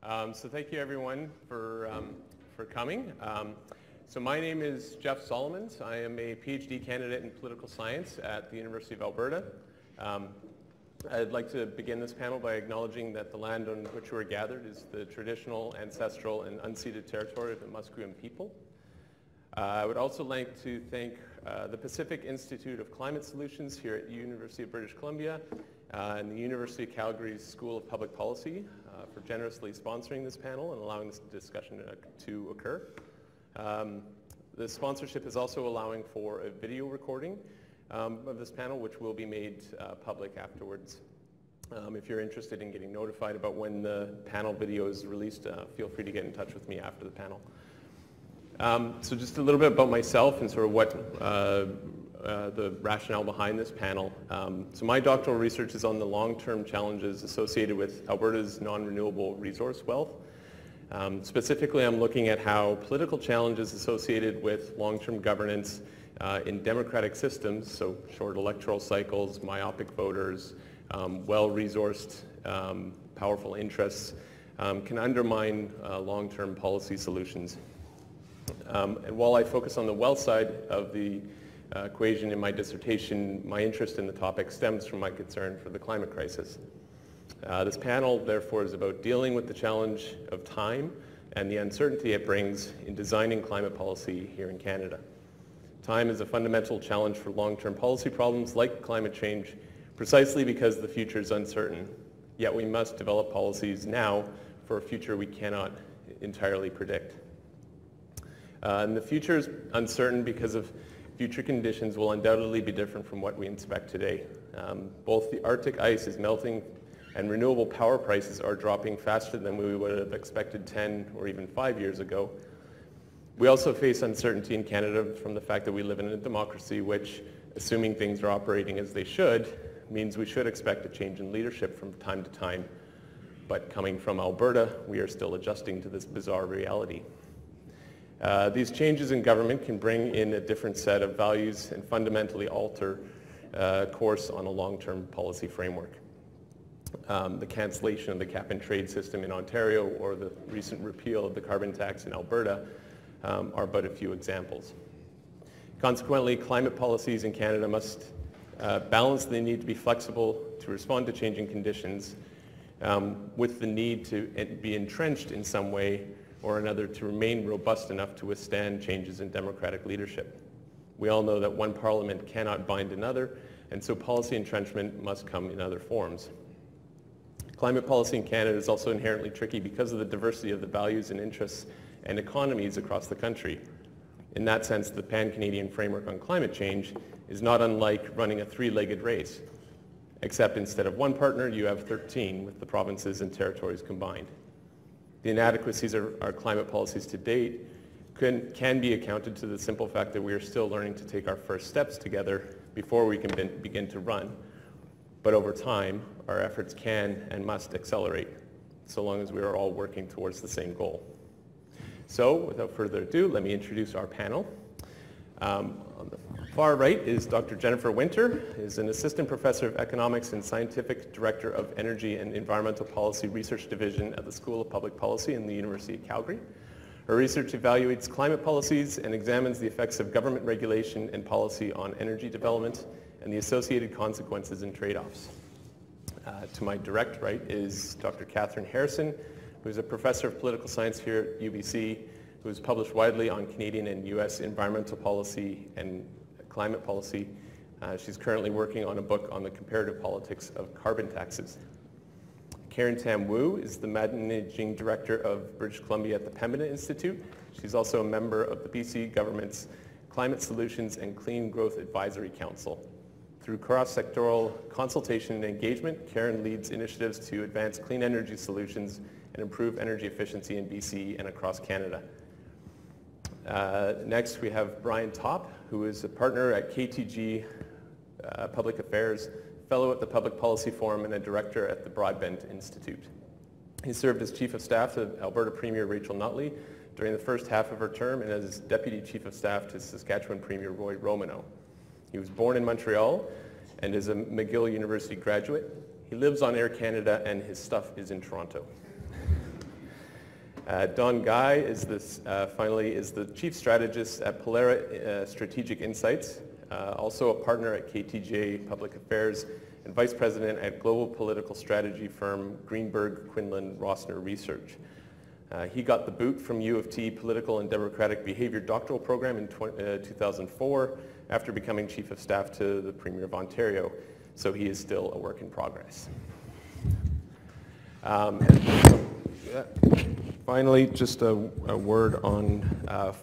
So thank you everyone for coming. So my name is Jeff Solomons. I am a PhD candidate in political science at the University of Alberta. I'd like to begin this panel by acknowledging that the land on which we're gathered is the traditional, ancestral, and unceded territory of the Musqueam people. I would also like to thank the Pacific Institute of Climate Solutions here at the University of British Columbia and the University of Calgary's School of Public Policy for generously sponsoring this panel and allowing this discussion to occur. The sponsorship is also allowing for a video recording of this panel, which will be made public afterwards. If you're interested in getting notified about when the panel video is released, feel free to get in touch with me after the panel. So just a little bit about myself and sort of what the rationale behind this panel. So my doctoral research is on the long-term challenges associated with Alberta's non-renewable resource wealth. Specifically, I'm looking at how political challenges associated with long-term governance in democratic systems, so short electoral cycles, myopic voters, well-resourced, powerful interests, can undermine long-term policy solutions. And while I focus on the wealth side of the equation in my dissertation, my interest in the topic stems from my concern for the climate crisis. This panel, therefore, is about dealing with the challenge of time and the uncertainty it brings in designing climate policy here in Canada. Time is a fundamental challenge for long-term policy problems like climate change, precisely because the future is uncertain. Yet we must develop policies now for a future we cannot entirely predict. And the future is uncertain because of future conditions will undoubtedly be different from what we expect today. Both the Arctic ice is melting and renewable power prices are dropping faster than we would have expected 10 or even 5 years ago. We also face uncertainty in Canada from the fact that we live in a democracy which, assuming things are operating as they should, means we should expect a change in leadership from time to time. But coming from Alberta, we are still adjusting to this bizarre reality. These changes in government can bring in a different set of values and fundamentally alter course on a long-term policy framework. The cancellation of the cap-and-trade system in Ontario or the recent repeal of the carbon tax in Alberta are but a few examples. Consequently, climate policies in Canada must balance the need to be flexible to respond to changing conditions with the need to be entrenched in some way or another to remain robust enough to withstand changes in democratic leadership. We all know that one parliament cannot bind another, and so policy entrenchment must come in other forms. Climate policy in Canada is also inherently tricky because of the diversity of the values and interests and economies across the country. In that sense, the pan-Canadian framework on climate change is not unlike running a three-legged race, except instead of one partner, you have 13 with the provinces and territories combined. The inadequacies of our climate policies to date can be accounted to the simple fact that we are still learning to take our first steps together before we can begin to run. But over time, our efforts can and must accelerate, so long as we are all working towards the same goal. So, without further ado, let me introduce our panel. On the far right is Dr. Jennifer Winter, who is an assistant professor of economics and scientific director of Energy and Environmental Policy Research Division at the School of Public Policy in the University of Calgary. Her research evaluates climate policies and examines the effects of government regulation and policy on energy development and the associated consequences and trade-offs. To my direct right is Dr. Catherine Harrison, who is a professor of political science here at UBC, who has published widely on Canadian and U.S. environmental policy and climate policy. She's currently working on a book on the comparative politics of carbon taxes. Karen Tam Wu is the managing director of British Columbia at the Pembina Institute. She's also a member of the BC government's Climate Solutions and Clean Growth Advisory Council. Through cross-sectoral consultation and engagement, Karen leads initiatives to advance clean energy solutions and improve energy efficiency in BC and across Canada. Next, we have Brian Topp, who is a partner at KTG Public Affairs, fellow at the Public Policy Forum, and a director at the Broadbent Institute. He served as Chief of Staff to Alberta Premier Rachel Notley during the first half of her term and as Deputy Chief of Staff to Saskatchewan Premier Roy Romanow. He was born in Montreal and is a McGill University graduate. He lives on Air Canada and his stuff is in Toronto. Don Guy is finally the Chief Strategist at Polara Strategic Insights, also a partner at KTJ Public Affairs, and Vice President at global political strategy firm Greenberg Quinlan Rossner Research. He got the boot from U of T Political and Democratic Behavior Doctoral Program in 2004 after becoming Chief of Staff to the Premier of Ontario, so he is still a work in progress. Finally, just a word on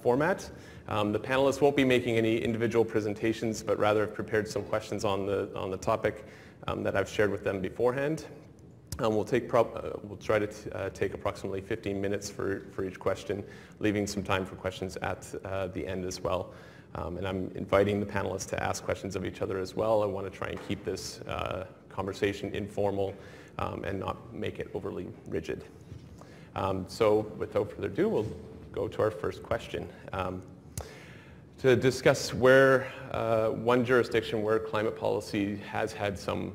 format. The panelists won't be making any individual presentations, but rather have prepared some questions on the topic that I've shared with them beforehand. We'll try to take approximately 15 minutes for each question, leaving some time for questions at the end as well. And I'm inviting the panelists to ask questions of each other as well. I want to try and keep this conversation informal and not make it overly rigid. So without further ado, we'll go to our first question. To discuss one jurisdiction where climate policy has had some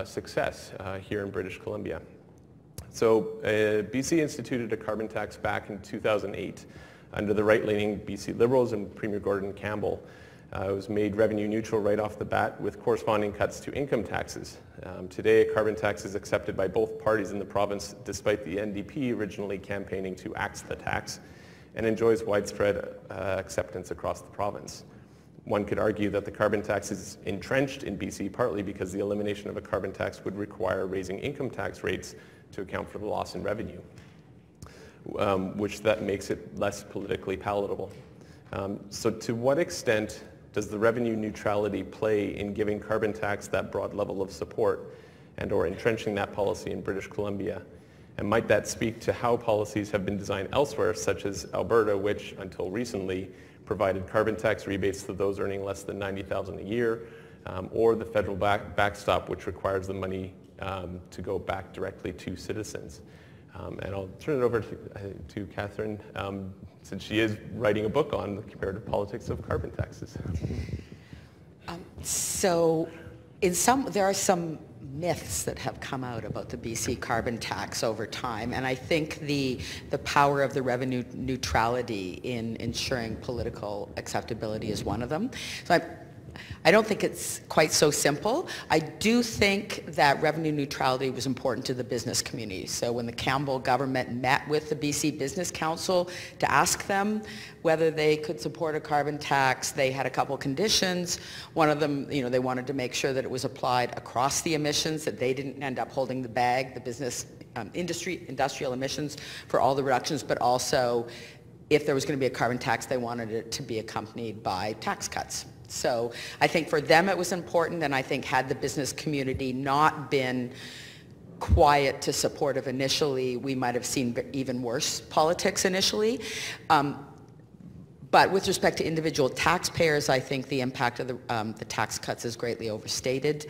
success here in British Columbia. So BC instituted a carbon tax back in 2008 under the right-leaning BC Liberals and Premier Gordon Campbell. It was made revenue neutral right off the bat with corresponding cuts to income taxes. Today, a carbon tax is accepted by both parties in the province, despite the NDP originally campaigning to axe the tax, and enjoys widespread acceptance across the province. One could argue that the carbon tax is entrenched in BC partly because the elimination of a carbon tax would require raising income tax rates to account for the loss in revenue, which that makes it less politically palatable. So to what extent does the revenue neutrality play in giving carbon tax that broad level of support and or entrenching that policy in British Columbia? And might that speak to how policies have been designed elsewhere, such as Alberta, which until recently provided carbon tax rebates to those earning less than $90,000 a year, or the federal backstop, which requires the money to go back directly to citizens? And I'll turn it over to Catherine, since she is writing a book on the comparative politics of carbon taxes. So there are some myths that have come out about the BC carbon tax over time, and I think the power of the revenue neutrality in ensuring political acceptability is one of them. So I don't think it's quite so simple. I do think that revenue neutrality was important to the business community. So when the Campbell government met with the BC Business Council to ask them whether they could support a carbon tax, they had a couple conditions. One of them, they wanted to make sure that it was applied across the emissions, that they didn't end up holding the bag, the business industrial emissions for all the reductions, but also if there was going to be a carbon tax, they wanted it to be accompanied by tax cuts. So I think for them it was important, and I think had the business community not been quiet to supportive initially, we might have seen even worse politics initially. But with respect to individual taxpayers, I think the impact of the tax cuts is greatly overstated.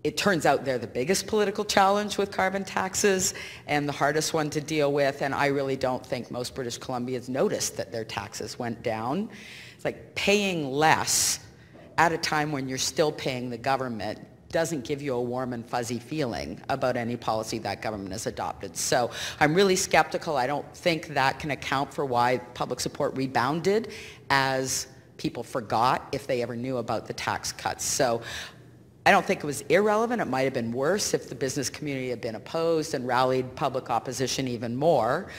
It turns out they're the biggest political challenge with carbon taxes and the hardest one to deal with, and I really don't think most British Columbians noticed that their taxes went down. It's like paying less at a time when you're still paying the government doesn't give you a warm and fuzzy feeling about any policy that government has adopted. So I'm really skeptical. I don't think that can account for why public support rebounded as people forgot if they ever knew about the tax cuts. So I don't think it was irrelevant. It might have been worse if the business community had been opposed and rallied public opposition even more.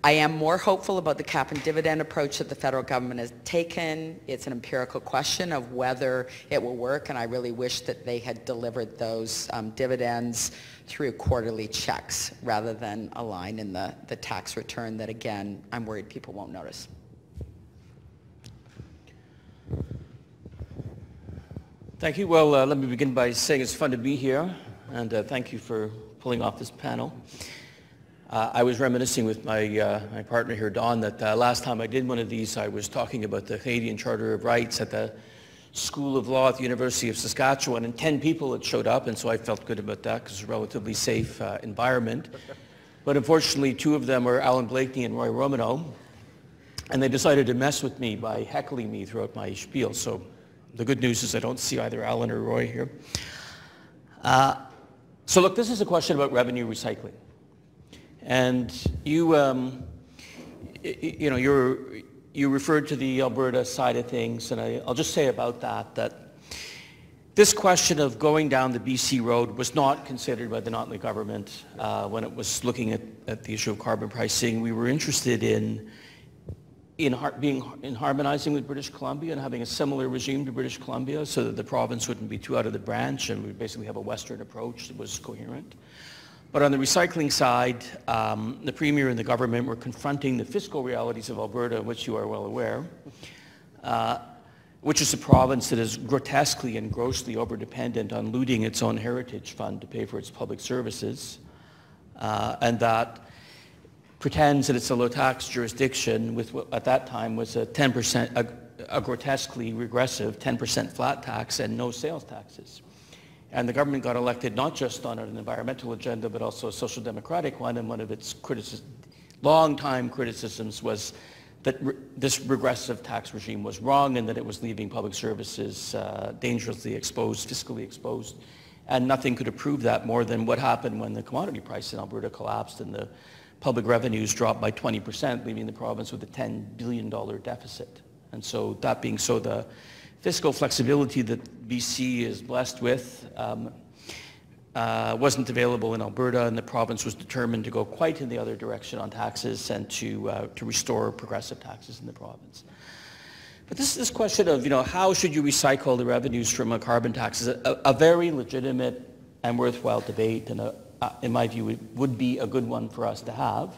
I am more hopeful about the cap and dividend approach that the federal government has taken. It's an empirical question of whether it will work, and I really wish that they had delivered those dividends through quarterly checks rather than a line in the tax return that, again, I'm worried people won't notice. Thank you. Well, let me begin by saying it's fun to be here, and thank you for pulling off this panel. I was reminiscing with my partner here, Don, that last time I did one of these, I was talking about the Canadian Charter of Rights at the School of Law at the University of Saskatchewan, and 10 people had showed up, and so I felt good about that because it's a relatively safe environment. But unfortunately, 2 of them were Alan Blakeney and Roy Romano, and they decided to mess with me by heckling me throughout my spiel. So the good news is I don't see either Alan or Roy here. So look, this is a question about revenue recycling. And you, you referred to the Alberta side of things, and I'll just say about that this question of going down the BC road was not considered by the Notley government when it was looking at the issue of carbon pricing. We were interested in harmonizing with British Columbia and having a similar regime to British Columbia so that the province wouldn't be too out of the branch, and we basically have a Western approach that was coherent. But on the recycling side, the Premier and the government were confronting the fiscal realities of Alberta, which you are well aware, which is a province that is grotesquely and grossly overdependent on looting its own heritage fund to pay for its public services, and that pretends that it's a low-tax jurisdiction with what at that time was a 10%, a grotesquely regressive 10% flat tax and no sales taxes. And the government got elected not just on an environmental agenda, but also a social democratic one, and one of its long-time criticisms was that this regressive tax regime was wrong and that it was leaving public services dangerously exposed, fiscally exposed. And nothing could have proved that more than what happened when the commodity price in Alberta collapsed and the public revenues dropped by 20%, leaving the province with a $10 billion deficit. And so that being so, the fiscal flexibility that BC is blessed with wasn't available in Alberta, and the province was determined to go quite in the other direction on taxes and to restore progressive taxes in the province. But this question of, how should you recycle the revenues from a carbon tax is a very legitimate and worthwhile debate, and in my view, it would be a good one for us to have.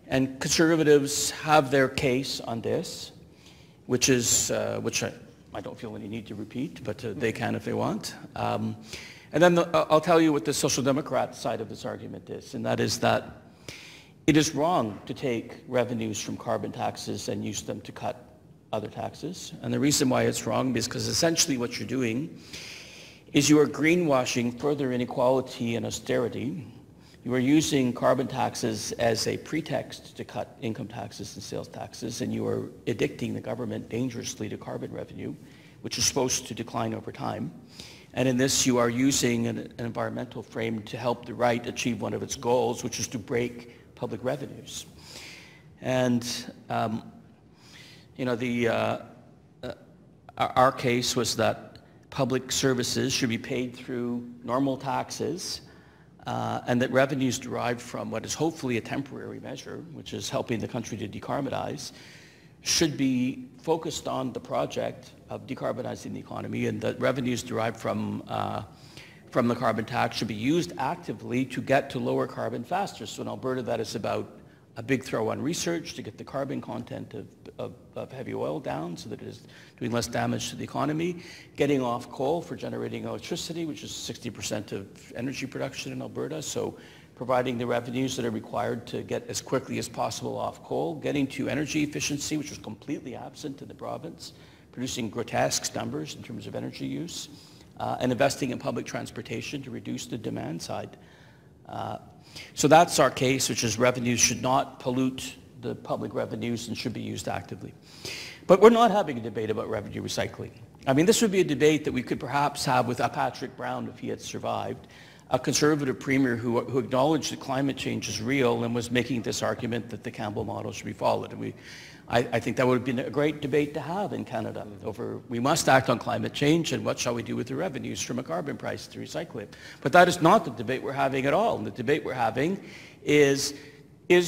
And Conservatives have their case on this, which I don't feel any need to repeat, but they can if they want. And then I'll tell you what the Social Democrat side of this argument is, and that is that it is wrong to take revenues from carbon taxes and use them to cut other taxes. And the reason why it's wrong is because essentially what you're doing is you are greenwashing further inequality and austerity. You are using carbon taxes as a pretext to cut income taxes and sales taxes, and you are addicting the government dangerously to carbon revenue, which is supposed to decline over time. And in this, you are using an environmental frame to help the right achieve one of its goals, which is to break public revenues. And our case was that public services should be paid through normal taxes, and that revenues derived from what is hopefully a temporary measure, which is helping the country to decarbonize, should be focused on the project of decarbonizing the economy, and that revenues derived from the carbon tax should be used actively to get to lower carbon faster. So in Alberta, that is about a big throw on research to get the carbon content of heavy oil down so that it is doing less damage to the economy, getting off coal for generating electricity, which is 60% of energy production in Alberta, so providing the revenues that are required to get as quickly as possible off coal, getting to energy efficiency, which was completely absent in the province, producing grotesque numbers in terms of energy use, and investing in public transportation to reduce the demand side. So that's our case, which is revenues should not pollute the public revenues and should be used actively. But we're not having a debate about revenue recycling. I mean, this would be a debate that we could perhaps have with Patrick Brown if he had survived, a Conservative Premier who acknowledged that climate change is real and was making this argument that the Campbell model should be followed. And I think that would have been a great debate to have in Canada over we must act on climate change and what shall we do with the revenues from a carbon price to recycle it. But that is not the debate we're having at all. And the debate we're having is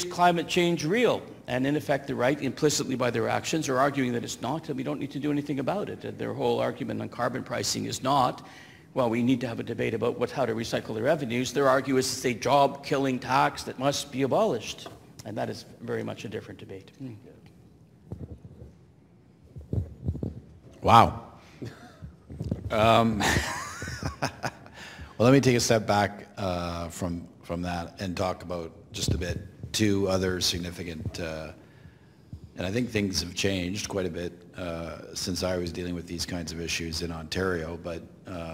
climate change real? And in effect, the right, implicitly by their actions, are arguing that it's not and we don't need to do anything about it. And their whole argument on carbon pricing is not, well, we need to have a debate about how to recycle the revenues. Their argument is it's a job-killing tax that must be abolished. And that is very much a different debate. Wow. Well, let me take a step back from that and talk about just a bit two other significant, and I think things have changed quite a bit since I was dealing with these kinds of issues in Ontario, but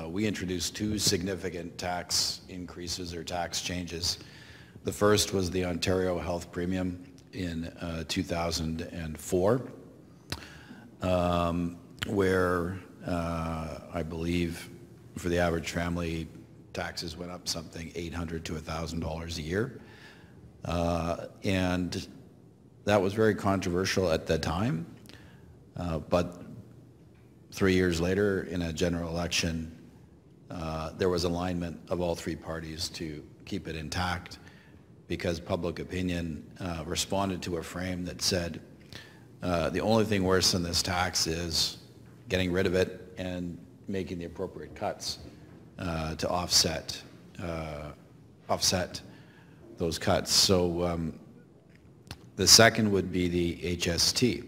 we introduced two significant tax increases or tax changes. The first was the Ontario Health Premium in 2004. Where I believe for the average family, taxes went up something $800 to $1,000 a year. And that was very controversial at the time, but 3 years later in a general election, there was alignment of all three parties to keep it intact because public opinion responded to a frame that said the only thing worse than this tax is getting rid of it and making the appropriate cuts to offset those cuts. So the second would be the HST,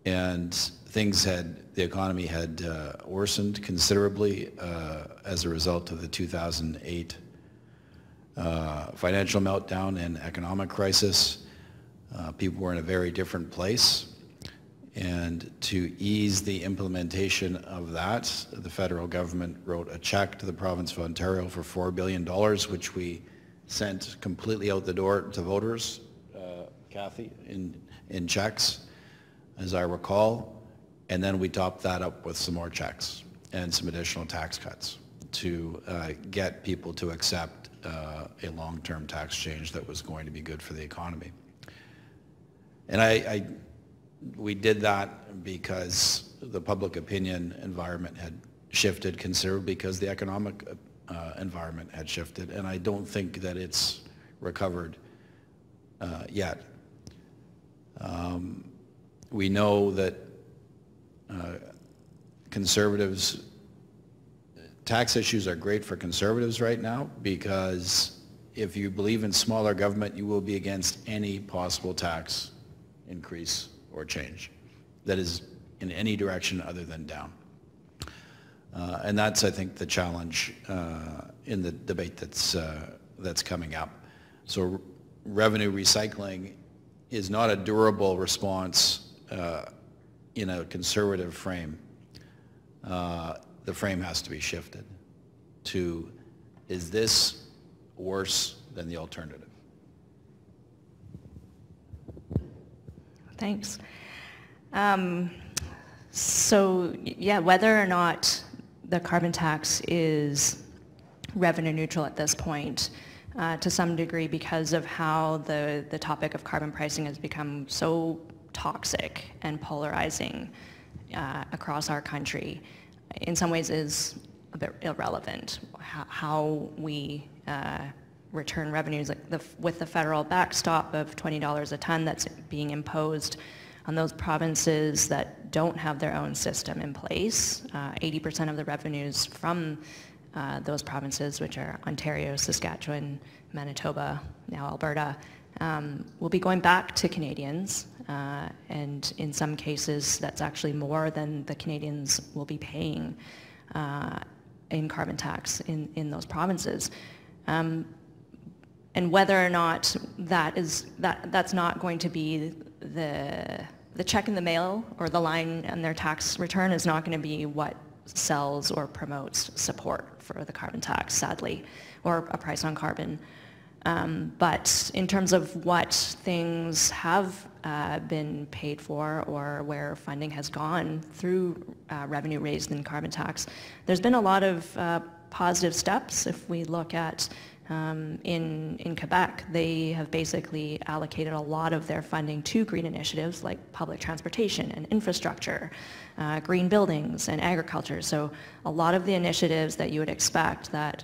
and the economy had worsened considerably as a result of the 2008 financial meltdown and economic crisis. People were in a very different place, and to ease the implementation of that, the federal government wrote a check to the province of Ontario for $4 billion, which we sent completely out the door to voters, Kathy, in checks, as I recall, and then we topped that up with some more checks and some additional tax cuts to get people to accept a long-term tax change that was going to be good for the economy. And we did that because the public opinion environment had shifted considerably because the economic environment had shifted, and I don't think that it's recovered yet. We know that conservatives, tax issues are great for conservatives right now because if you believe in smaller government, you will be against any possible tax increase or change that is in any direction other than down. And that's, I think, the challenge in the debate that's coming up. So revenue recycling is not a durable response in a conservative frame. The frame has to be shifted to, is this worse than the alternative? Thanks. So yeah, whether or not the carbon tax is revenue neutral at this point, to some degree because of how the topic of carbon pricing has become so toxic and polarizing across our country, in some ways is a bit irrelevant. How we return revenues, like with the federal backstop of $20 a ton that's being imposed on those provinces that don't have their own system in place. 80% of the revenues from those provinces, which are Ontario, Saskatchewan, Manitoba, now Alberta, will be going back to Canadians, and in some cases that's actually more than the Canadians will be paying in carbon tax in those provinces. And whether or not that's not going to be the check in the mail or the line on their tax return is not going to be what sells or promotes support for the carbon tax, sadly, or a price on carbon. But in terms of what things have been paid for or where funding has gone through revenue raised in carbon tax, there's been a lot of positive steps. If we look at in Quebec, they have basically allocated a lot of their funding to green initiatives like public transportation and infrastructure, green buildings and agriculture. So a lot of the initiatives that you would expect that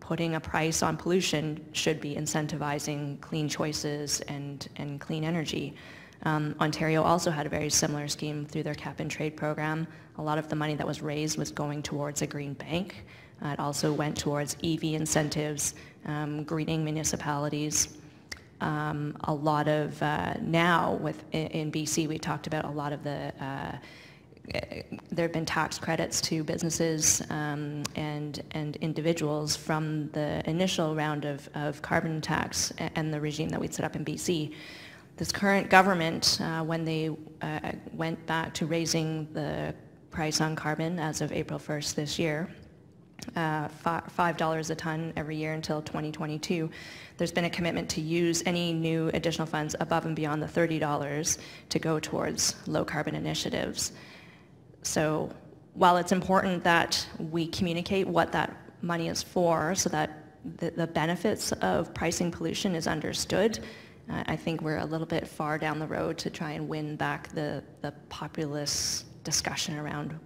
putting a price on pollution should be incentivizing clean choices and clean energy. Ontario also had a very similar scheme through their cap and trade program. A lot of the money that was raised was going towards a green bank. It also went towards EV incentives, greening municipalities. A lot of now in BC, we talked about a lot of the there have been tax credits to businesses and individuals from the initial round of carbon tax and the regime that we'd set up in BC. This current government, when they went back to raising the price on carbon as of April 1st this year, $5 a ton every year until 2022, there's been a commitment to use any new additional funds above and beyond the $30 to go towards low carbon initiatives. So while it's important that we communicate what that money is for so that the benefits of pricing pollution is understood. I think we're a little bit far down the road to try and win back the populist discussion around,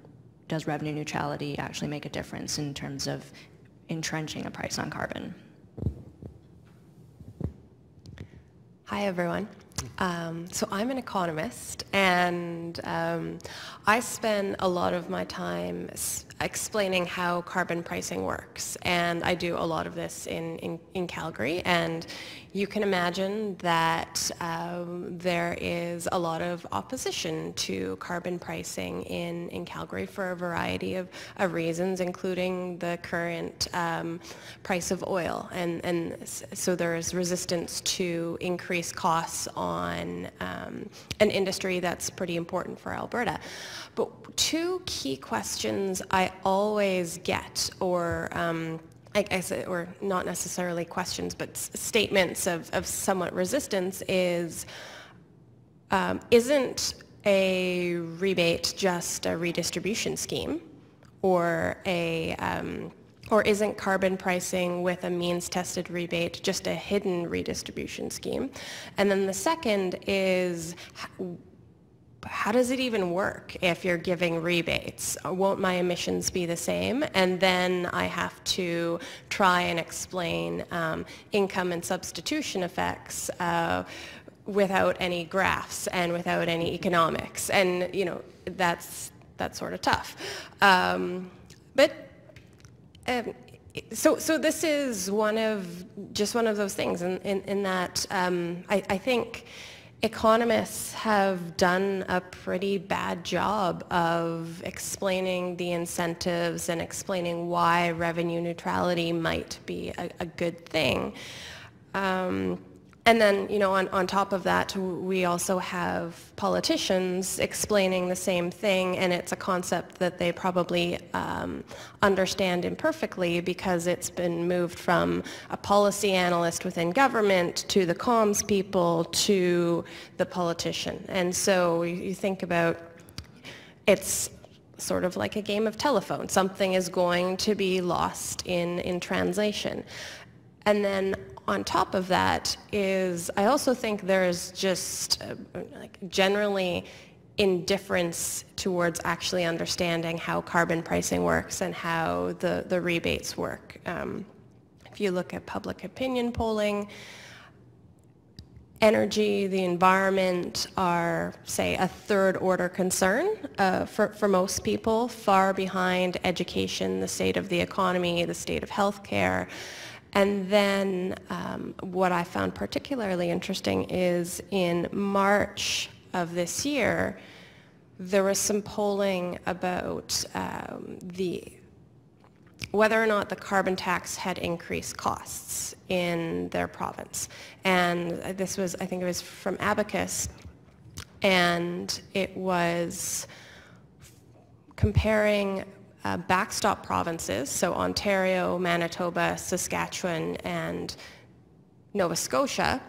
does revenue neutrality actually make a difference in terms of entrenching a price on carbon? Hi, everyone. So I'm an economist, and I spend a lot of my time explaining how carbon pricing works. And I do a lot of this in Calgary. And you can imagine that there is a lot of opposition to carbon pricing in Calgary for a variety of reasons, including the current price of oil. And so there is resistance to increase costs on an industry that's pretty important for Alberta. But two key questions I always get, or I say, or not necessarily questions, but statements of somewhat resistance is, isn't a rebate just a redistribution scheme, or isn't carbon pricing with a means-tested rebate just a hidden redistribution scheme? And then the second is, how does it even work if you're giving rebates? Won't my emissions be the same? And then I have to try and explain income and substitution effects without any graphs and without any economics. And, you know, that's sort of tough. So this is just one of those things in that I think economists have done a pretty bad job of explaining the incentives and explaining why revenue neutrality might be a good thing. And then, you know, on top of that, we also have politicians explaining the same thing, and it's a concept that they probably understand imperfectly because it's been moved from a policy analyst within government to the comms people to the politician. And so you think about, it's sort of like a game of telephone. Something is going to be lost in translation. And then on top of that is, I also think there's just like generally indifference towards actually understanding how carbon pricing works and how the rebates work. If you look at public opinion polling, energy, the environment are, say, a third order concern for most people, far behind education, the state of the economy, the state of healthcare. And then what I found particularly interesting is in March of this year, there was some polling about whether or not the carbon tax had increased costs in their province. And this was, I think it was from Abacus, and it was comparing backstop provinces, so Ontario, Manitoba, Saskatchewan, and Nova Scotia.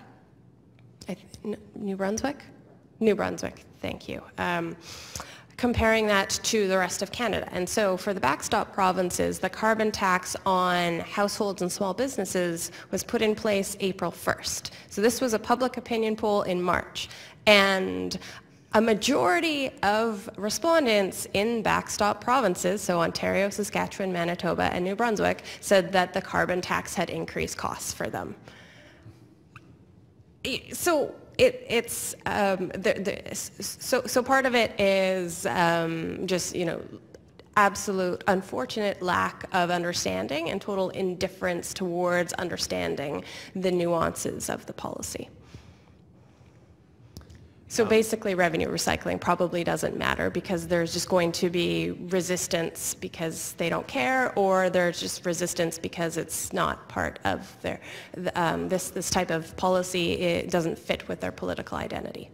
New Brunswick? New Brunswick, thank you. Comparing that to the rest of Canada. And so for the backstop provinces, the carbon tax on households and small businesses was put in place April 1st. So this was a public opinion poll in March. And a majority of respondents in backstop provinces, so Ontario, Saskatchewan, Manitoba, and New Brunswick, said that the carbon tax had increased costs for them. So so part of it is just, you know, absolute unfortunate lack of understanding and total indifference towards understanding the nuances of the policy. So basically revenue recycling probably doesn't matter because there's just going to be resistance because they don't care, or there's just resistance because it's not part of their, this type of policy. It does't fit with their political identity.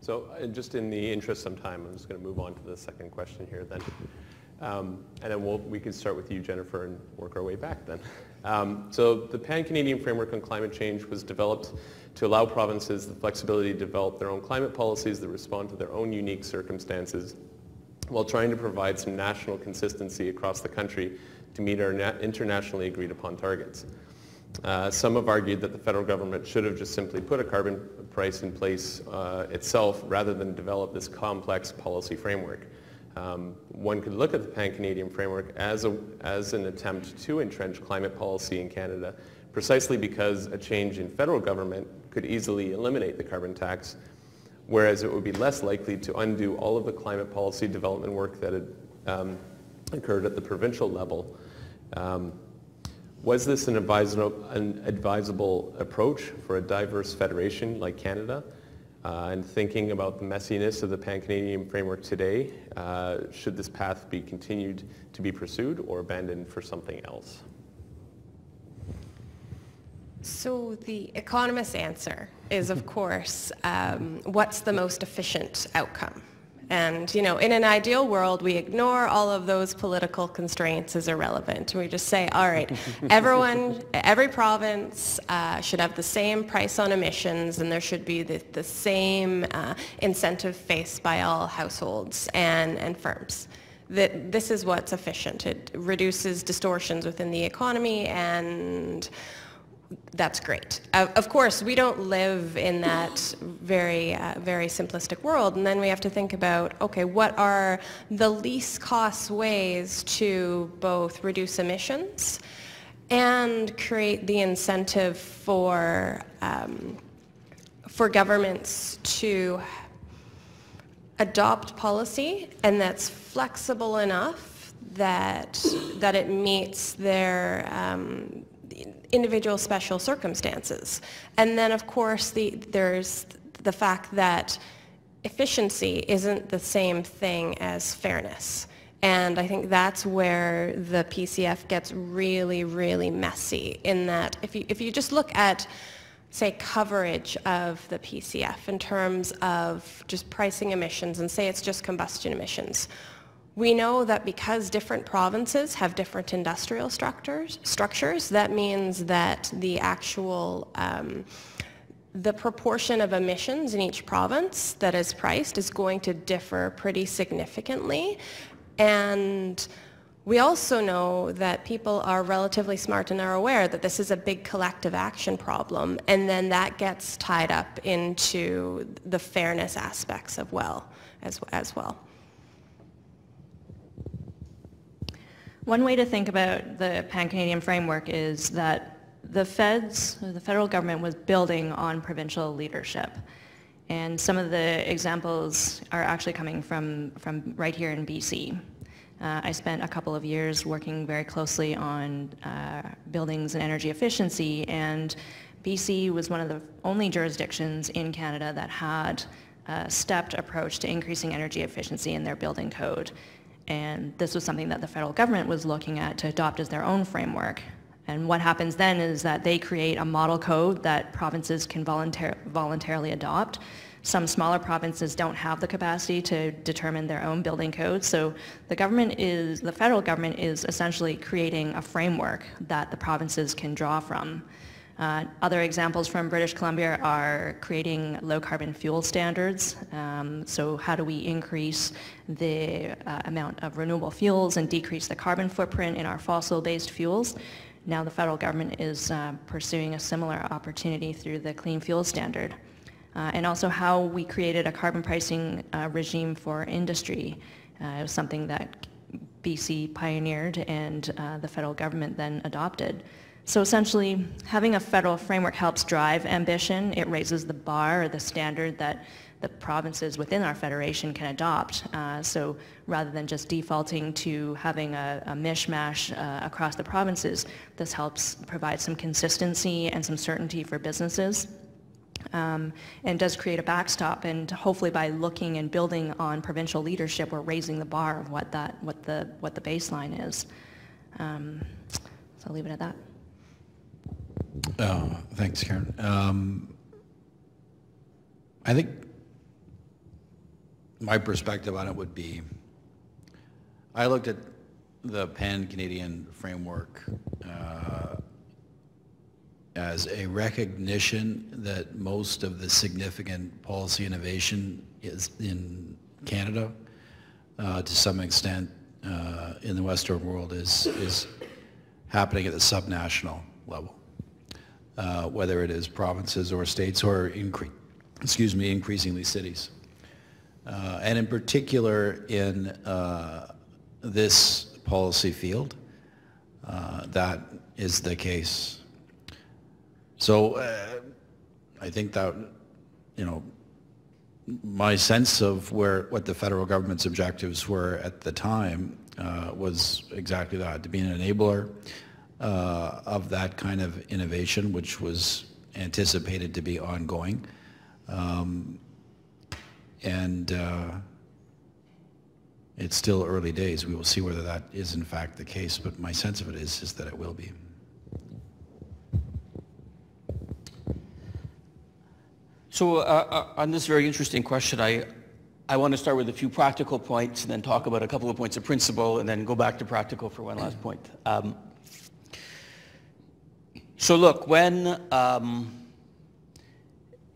So just in the interest of time, I'm just going to move on to the second question here then. And then we can start with you, Jennifer, and work our way back then. So the Pan-Canadian Framework on Climate Change was developed to allow provinces the flexibility to develop their own climate policies that respond to their own unique circumstances while trying to provide some national consistency across the country to meet our internationally agreed upon targets. Some have argued that the federal government should have just simply put a carbon price in place itself rather than develop this complex policy framework. One could look at the Pan-Canadian framework as an attempt to entrench climate policy in Canada, precisely because a change in federal government could easily eliminate the carbon tax, whereas it would be less likely to undo all of the climate policy development work that had occurred at the provincial level. Was this an advisable approach for a diverse federation like Canada? And thinking about the messiness of the Pan-Canadian framework today, should this path be continued to be pursued or abandoned for something else? So the economist's answer is, of course, what's the most efficient outcome? And, you know, in an ideal world, we ignore all of those political constraints as irrelevant. We just say, all right, every province should have the same price on emissions, and there should be the same incentive faced by all households and firms. That this is what's efficient. It reduces distortions within the economy, and that's great. Of course, we don't live in that very simplistic world, and then we have to think about, okay, what are the least cost ways to both reduce emissions and create the incentive for governments to adopt policy, and that's flexible enough that it meets their individual special circumstances. And then, of course, there's the fact that efficiency isn't the same thing as fairness. And I think that's where the PCF gets really, really messy, in that if you just look at, say, coverage of the PCF in terms of just pricing emissions and say it's just combustion emissions, we know that because different provinces have different industrial structures, that means that the actual, the proportion of emissions in each province that is priced is going to differ pretty significantly. And we also know that people are relatively smart and are aware that this is a big collective action problem, and then that gets tied up into the fairness aspects as well. One way to think about the Pan-Canadian framework is that the federal government was building on provincial leadership. And some of the examples are actually coming from right here in BC. I spent a couple of years working very closely on buildings and energy efficiency, and BC was one of the only jurisdictions in Canada that had a stepped approach to increasing energy efficiency in their building code. And this was something that the federal government was looking at to adopt as their own framework. And what happens then is that they create a model code that provinces can voluntarily adopt. Some smaller provinces don't have the capacity to determine their own building codes, so the federal government is essentially creating a framework that the provinces can draw from. Other examples from British Columbia are creating low carbon fuel standards. So how do we increase the amount of renewable fuels and decrease the carbon footprint in our fossil-based fuels? Now the federal government is pursuing a similar opportunity through the Clean Fuel Standard. And also how we created a carbon pricing regime for industry. It was something that BC pioneered and the federal government then adopted. So essentially, having a federal framework helps drive ambition. It raises the bar or the standard that the provinces within our federation can adopt. So rather than just defaulting to having a mishmash across the provinces, this helps provide some consistency and some certainty for businesses. And does create a backstop, and hopefully by looking and building on provincial leadership, we're raising the bar of what the baseline is. So I'll leave it at that. Thanks, Karen. I think my perspective on it would be, I looked at the Pan-Canadian framework as a recognition that most of the significant policy innovation is in Canada, to some extent in the Western world is happening at the subnational level, whether it is provinces or states or increasingly cities. And in particular in this policy field, that is the case. So I think that, you know, my sense of what the federal government's objectives were at the time was exactly that, to be an enabler of that kind of innovation, which was anticipated to be ongoing. It's still early days. We will see whether that is in fact the case, but my sense of it is that it will be. So on this very interesting question, I want to start with a few practical points and then talk about a couple of points of principle and then go back to practical for one last point. So look, when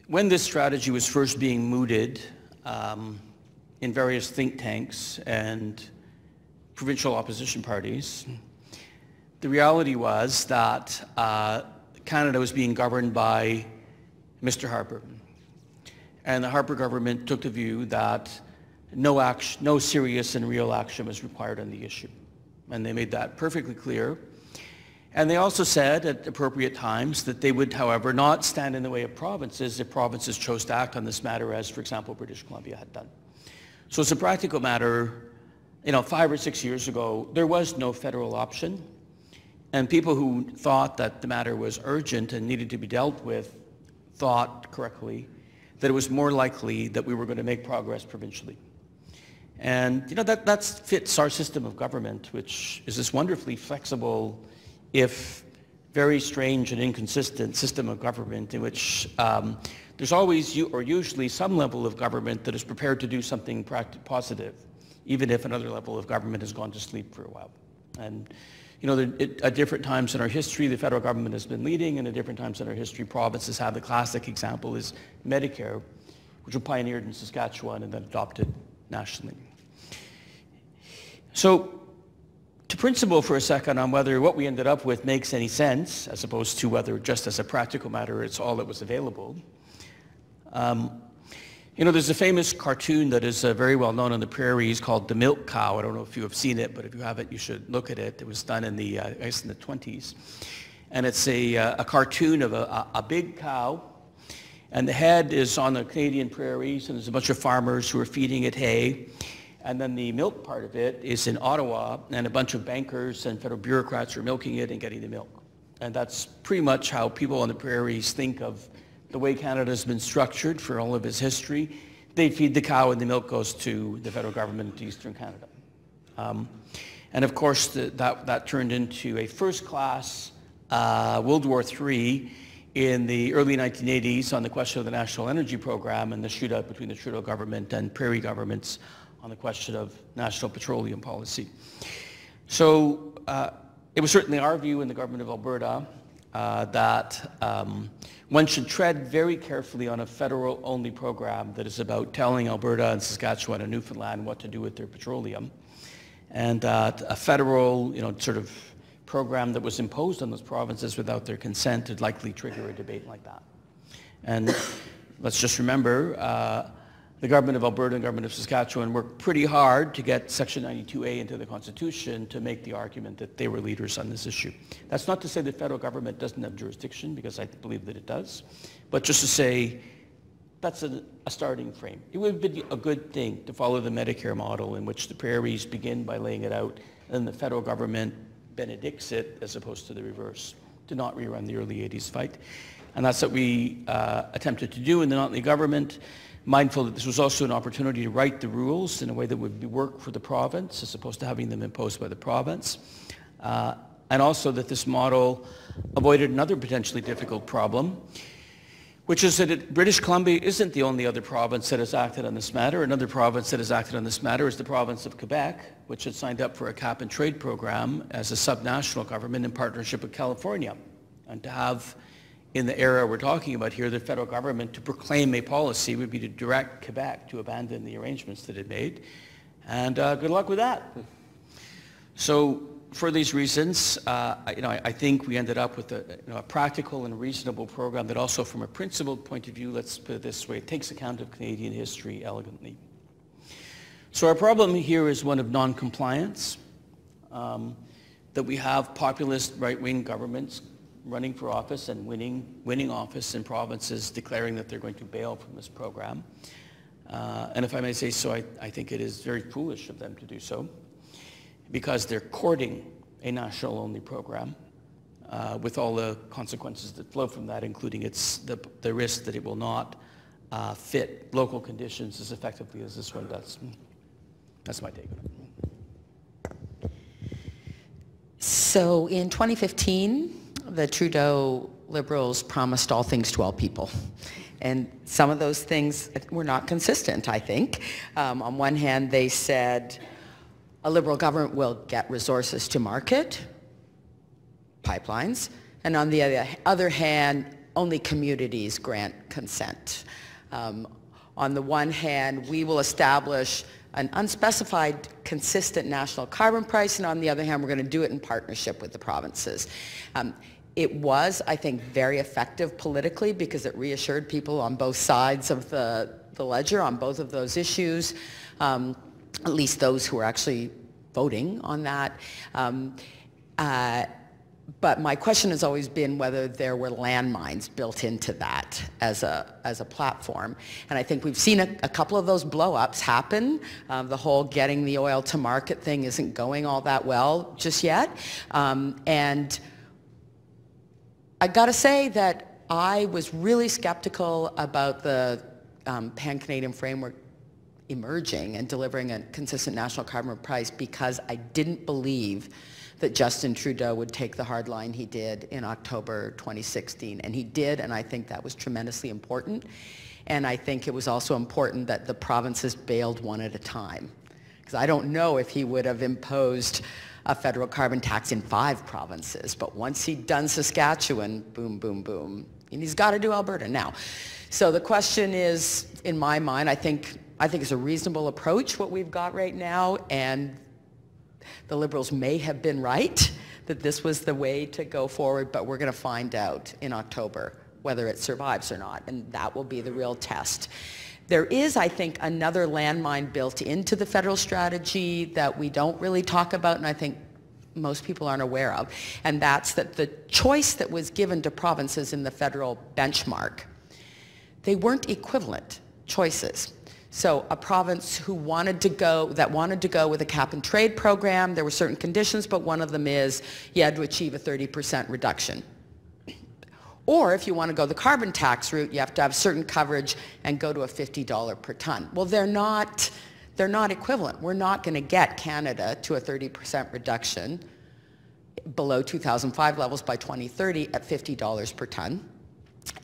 this strategy was first being mooted in various think tanks and provincial opposition parties, the reality was that Canada was being governed by Mr. Harper. And the Harper government took the view that no serious and real action was required on the issue. And they made that perfectly clear. And they also said at appropriate times that they would, however, not stand in the way of provinces if provinces chose to act on this matter, as, for example, British Columbia had done. So as a practical matter, 5 or 6 years ago, there was no federal option. And people who thought that the matter was urgent and needed to be dealt with thought correctly that it was more likely that we were going to make progress provincially. And that fits our system of government, which is this wonderfully flexible, if very strange and inconsistent system of government in which there's always or usually some level of government that is prepared to do something positive, even if another level of government has gone to sleep for a while. And at different times in our history, the federal government has been leading, and at different times in our history, provinces have. The classic example is Medicare, which was pioneered in Saskatchewan and then adopted nationally. So, to principle for a second on whether what we ended up with makes any sense, as opposed to whether just as a practical matter it's all that was available. There's a famous cartoon that is very well known on the prairies called The Milk Cow. I don't know if you have seen it, but if you haven't, you should look at it. It was done in the, I guess in the 20s. And it's a cartoon of a big cow, and the head is on the Canadian prairies, and there's a bunch of farmers who are feeding it hay. And then the milk part of it is in Ottawa, and a bunch of bankers and federal bureaucrats are milking it and getting the milk. And that's pretty much how people on the prairies think of the way Canada's been structured for all of its history. They feed the cow and the milk goes to the federal government to Eastern Canada. And of course, that turned into a first-class World War III in the early 1980s on the question of the National Energy Program and the shootout between the Trudeau government and prairie governments on the question of national petroleum policy. So it was certainly our view in the government of Alberta that one should tread very carefully on a federal-only program that is about telling Alberta and Saskatchewan and Newfoundland what to do with their petroleum. And a federal, sort of program that was imposed on those provinces without their consent would likely trigger a debate like that. And let's just remember, the government of Alberta and the government of Saskatchewan worked pretty hard to get Section 92A into the Constitution to make the argument that they were leaders on this issue. That's not to say the federal government doesn't have jurisdiction, because I believe that it does, but just to say that's a starting frame. It would be a good thing to follow the Medicare model in which the prairies begin by laying it out, and then the federal government benedicts it as opposed to the reverse, to not rerun the early 80s fight. And that's what we attempted to do in the Notley government, mindful that this was also an opportunity to write the rules in a way that would work for the province as opposed to having them imposed by the province. And also that this model avoided another potentially difficult problem, which is that British Columbia isn't the only other province that has acted on this matter. Another province that has acted on this matter is the province of Quebec, which had signed up for a cap-and-trade program as a subnational government in partnership with California. And to have, in the era we're talking about here, the federal government to proclaim a policy would be to direct Quebec to abandon the arrangements that it made. And good luck with that. So for these reasons, I think we ended up with a practical and reasonable program that also, from a principled point of view, let's put it this way, takes account of Canadian history elegantly. So our problem here is one of non-compliance, that we have populist right-wing governments running for office and winning office in provinces declaring that they're going to bail from this program. And if I may say so, I think it is very foolish of them to do so, because they're courting a national-only program with all the consequences that flow from that, including the risk that it will not fit local conditions as effectively as this one does. That's my take on it. So in 2015, the Trudeau Liberals promised all things to all people. And some of those things were not consistent, I think. On one hand, they said a Liberal government will get resources to market, pipelines, and on the other hand, only communities grant consent. On the one hand, we will establish an unspecified, consistent national carbon price, and on the other hand, we're going to do it in partnership with the provinces. It was, I think, very effective politically because it reassured people on both sides of the ledger on both of those issues, at least those who were actually voting on that. But my question has always been whether there were landmines built into that as a platform. And I think we've seen a couple of those blow-ups happen. The whole getting the oil to market thing isn't going all that well just yet. And I got to say that I was really skeptical about the Pan-Canadian framework emerging and delivering a consistent national carbon price because I didn't believe that Justin Trudeau would take the hard line he did in October 2016. And he did, and I think that was tremendously important. And I think it was also important that the provinces bailed one at a time. Because I don't know if he would have imposed a federal carbon tax in 5 provinces. But once he'd done Saskatchewan, boom, boom, boom. And he's got to do Alberta now. So the question is, in my mind, I think it's a reasonable approach, what we've got right now. And the Liberals may have been right, that this was the way to go forward, but we're going to find out in October whether it survives or not, and that will be the real test. There is, I think, another landmine built into the federal strategy that we don't really talk about, and I think most people aren't aware of, and that's that the choice that was given to provinces in the federal benchmark, they weren't equivalent choices. So a province who wanted to go with a cap and trade program, there were certain conditions, but one of them is you had to achieve a 30% reduction. Or if you want to go the carbon tax route, you have to have certain coverage and go to a $50 per ton. Well, they're not equivalent. We're not going to get Canada to a 30% reduction below 2005 levels by 2030 at $50 per ton.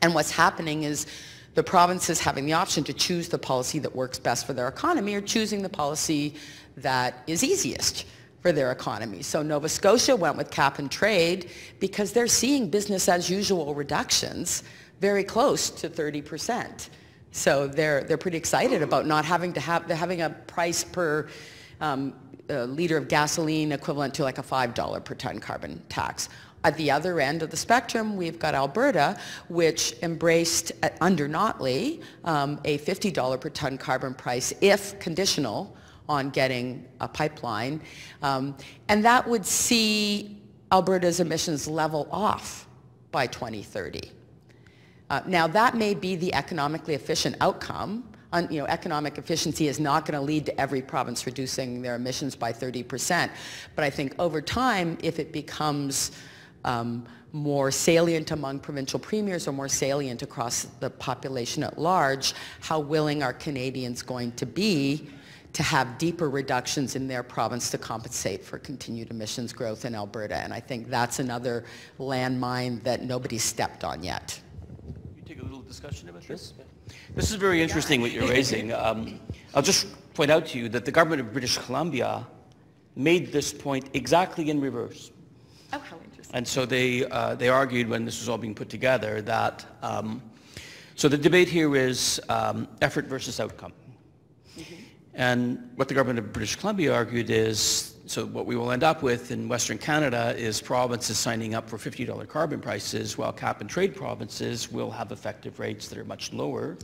And what's happening is the provinces having the option to choose the policy that works best for their economy or choosing the policy that is easiest for their economy. So Nova Scotia went with cap and trade because they're seeing business as usual reductions very close to 30%. So they're pretty excited about not having to have, they're having a price per liter of gasoline equivalent to like a $5 per ton carbon tax. At the other end of the spectrum, we've got Alberta, which embraced under Notley a $50 per ton carbon price if conditional on getting a pipeline. And that would see Alberta's emissions level off by 2030. Now, that may be the economically efficient outcome. Economic efficiency is not going to lead to every province reducing their emissions by 30%. But I think over time, if it becomes more salient among provincial premiers or more salient across the population at large, how willing are Canadians going to be to have deeper reductions in their province to compensate for continued emissions growth in Alberta? And I think that's another landmine that nobody's stepped on yet. Can you take a little discussion about this? This is very interesting what you're raising. I'll just point out to you that the government of British Columbia made this point exactly in reverse. Oh, how interesting. And so they argued when this was all being put together that, so the debate here is effort versus outcome. Mm-hmm. And what the government of British Columbia argued is So what we will end up with in Western Canada is provinces signing up for $50 carbon prices, while cap and trade provinces will have effective rates that are much lower.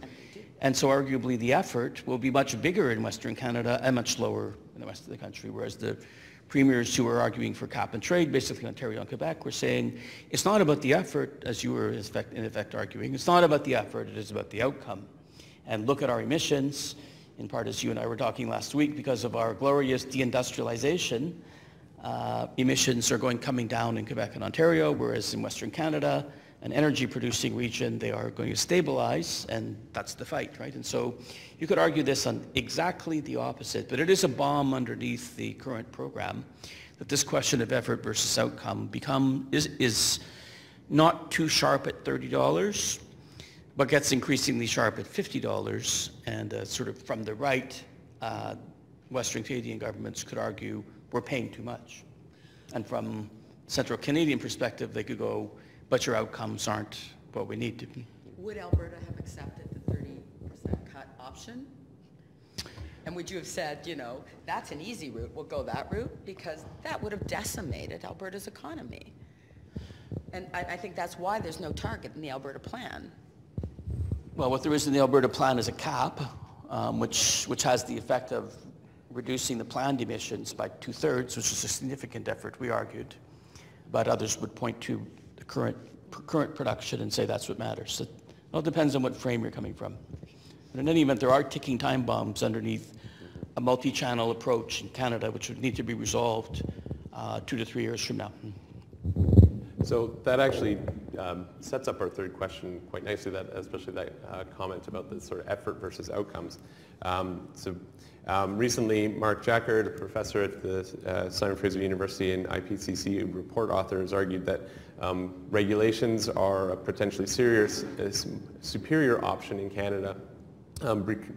And so arguably the effort will be much bigger in Western Canada and much lower in the rest of the country, whereas the premiers who are arguing for cap and trade, basically Ontario and Quebec, were saying it's not about the effort, as you were in effect arguing, it's not about the effort, it is about the outcome. And look at our emissions, in part as you and I were talking last week, because of our glorious deindustrialization, emissions are coming down in Quebec and Ontario, whereas in Western Canada, an energy producing region, they are going to stabilize, and that's the fight, right? And so you could argue this on exactly the opposite, but it is a bomb underneath the current program, that this question of effort versus outcome is not too sharp at $30, but gets increasingly sharp at $50, and sort of from the right, Western Canadian governments could argue we're paying too much. And from Central Canadian perspective, they could go, but your outcomes aren't what we need to be. Would Alberta have accepted the 30% cut option? And would you have said, you know, that's an easy route, we'll go that route? Because that would have decimated Alberta's economy. And I think that's why there's no target in the Alberta plan. Well, what there is in the Alberta plan is a cap, which has the effect of reducing the planned emissions by 2/3, which is a significant effort, we argued. But others would point to the current production and say that's what matters. So it all depends on what frame you're coming from. But in any event, there are ticking time bombs underneath a multi-channel approach in Canada, which would need to be resolved 2 to 3 years from now. So that actually sets up our third question quite nicely, especially that comment about the sort of effort versus outcomes. Recently, Mark Jackard, a professor at the Simon Fraser University and IPCC report author, has argued that regulations are a potentially superior option in Canada,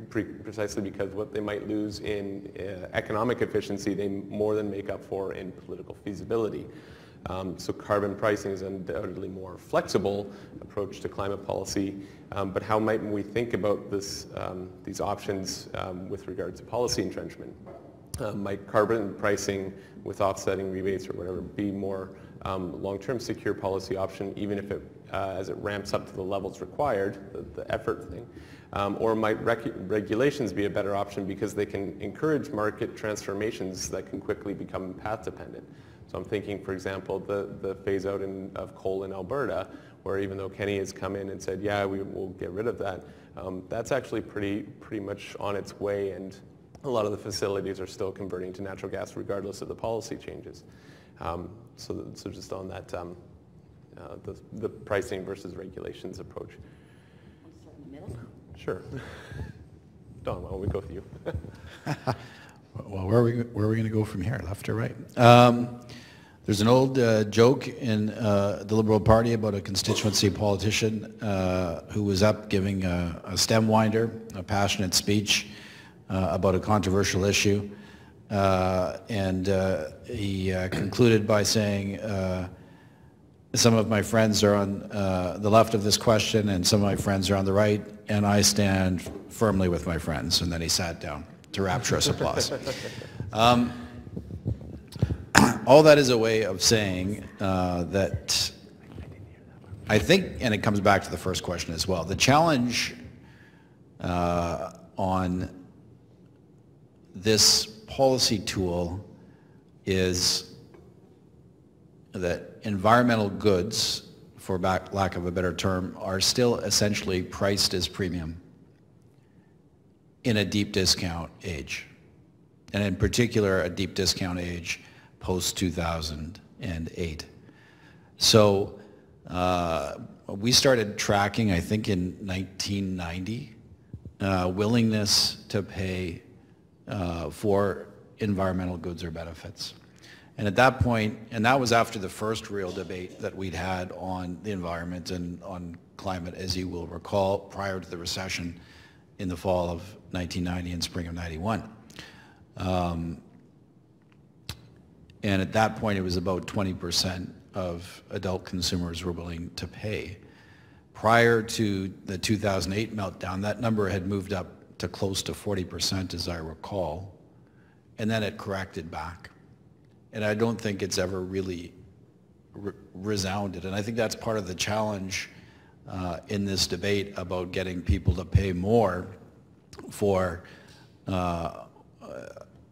precisely because what they might lose in economic efficiency, they more than make up for in political feasibility. So carbon pricing is undoubtedly more flexible approach to climate policy, but how might we think about these options with regard to policy entrenchment? Might carbon pricing with offsetting rebates or whatever be more long-term secure policy option, even if as it ramps up to the levels required, the effort thing? Or might regulations be a better option because they can encourage market transformations that can quickly become path dependent? So I'm thinking, for example, the phase out of coal in Alberta, where even though Kenny has come in and said, yeah, we will get rid of that, that's actually pretty much on its way, and a lot of the facilities are still converting to natural gas regardless of the policy changes. So just on that, the pricing versus regulations approach. Start in the middle. Sure. Don, why don't we go with you? Well, where are we going to go from here, left or right? There's an old joke in the Liberal Party about a constituency politician who was up giving a stem winder, a passionate speech about a controversial issue, and he concluded by saying, some of my friends are on the left of this question and some of my friends are on the right, and I stand firmly with my friends. And then he sat down to rapturous applause. All that is a way of saying that I think, and it comes back to the first question as well, the challenge on this policy tool is that environmental goods, for lack of a better term, are still essentially priced as premium in a deep discount age, and in particular a deep discount age post-2008. So we started tracking, I think in 1990, willingness to pay for environmental goods or benefits. And at that point, and that was after the first real debate that we'd had on the environment and on climate, as you will recall, prior to the recession in the fall of 1990 and spring of 91. And at that point, it was about 20% of adult consumers were willing to pay. Prior to the 2008 meltdown, that number had moved up to close to 40%, as I recall, and then it corrected back. and I don't think it's ever really resounded. And I think that's part of the challenge in this debate about getting people to pay more for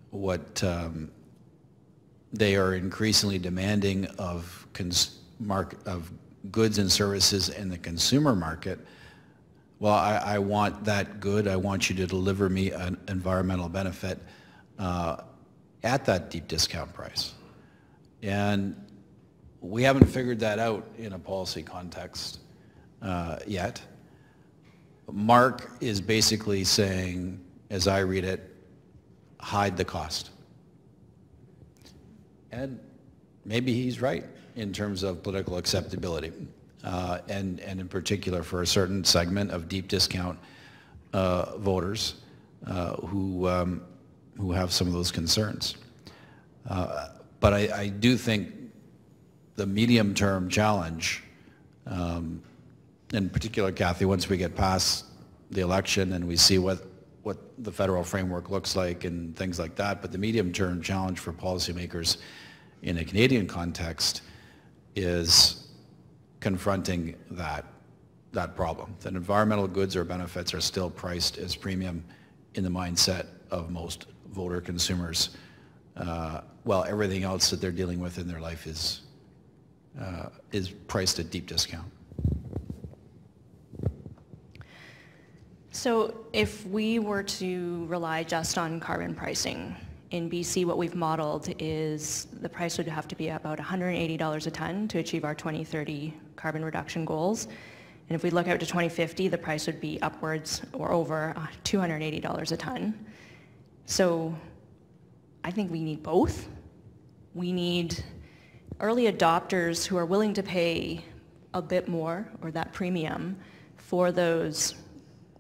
what they are increasingly demanding of goods and services in the consumer market. Well, I want that good. I want you to deliver me an environmental benefit at that deep discount price. And we haven't figured that out in a policy context yet. Mark is basically saying, as I read it, hide the cost. And maybe he's right in terms of political acceptability, and in particular for a certain segment of deep discount voters who have some of those concerns. But I do think the medium-term challenge, in particular, Kathy, once we get past the election and we see what the federal framework looks like and things like that, but the medium-term challenge for policymakers in a Canadian context is confronting that problem, that environmental goods or benefits are still priced as premium in the mindset of most voter consumers, while everything else that they're dealing with in their life is priced at deep discount. So if we were to rely just on carbon pricing, in BC what we've modeled is the price would have to be about $180 a ton to achieve our 2030 carbon reduction goals. And if we look out to 2050, the price would be upwards or over $280 a ton. So I think we need both. We need early adopters who are willing to pay a bit more, or that premium, for those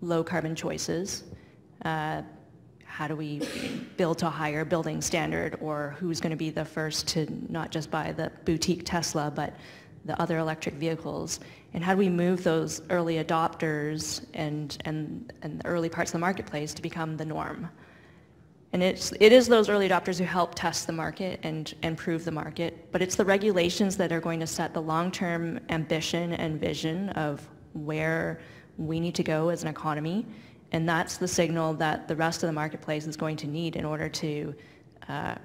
low carbon choices. How do we build to a higher building standard, or who's going to be the first to not just buy the boutique Tesla, but the other electric vehicles? And how do we move those early adopters and the early parts of the marketplace to become the norm? And it is those early adopters who help test the market and prove the market, but it's the regulations that are going to set the long-term ambition and vision of where we need to go as an economy. And that's the signal that the rest of the marketplace is going to need in order to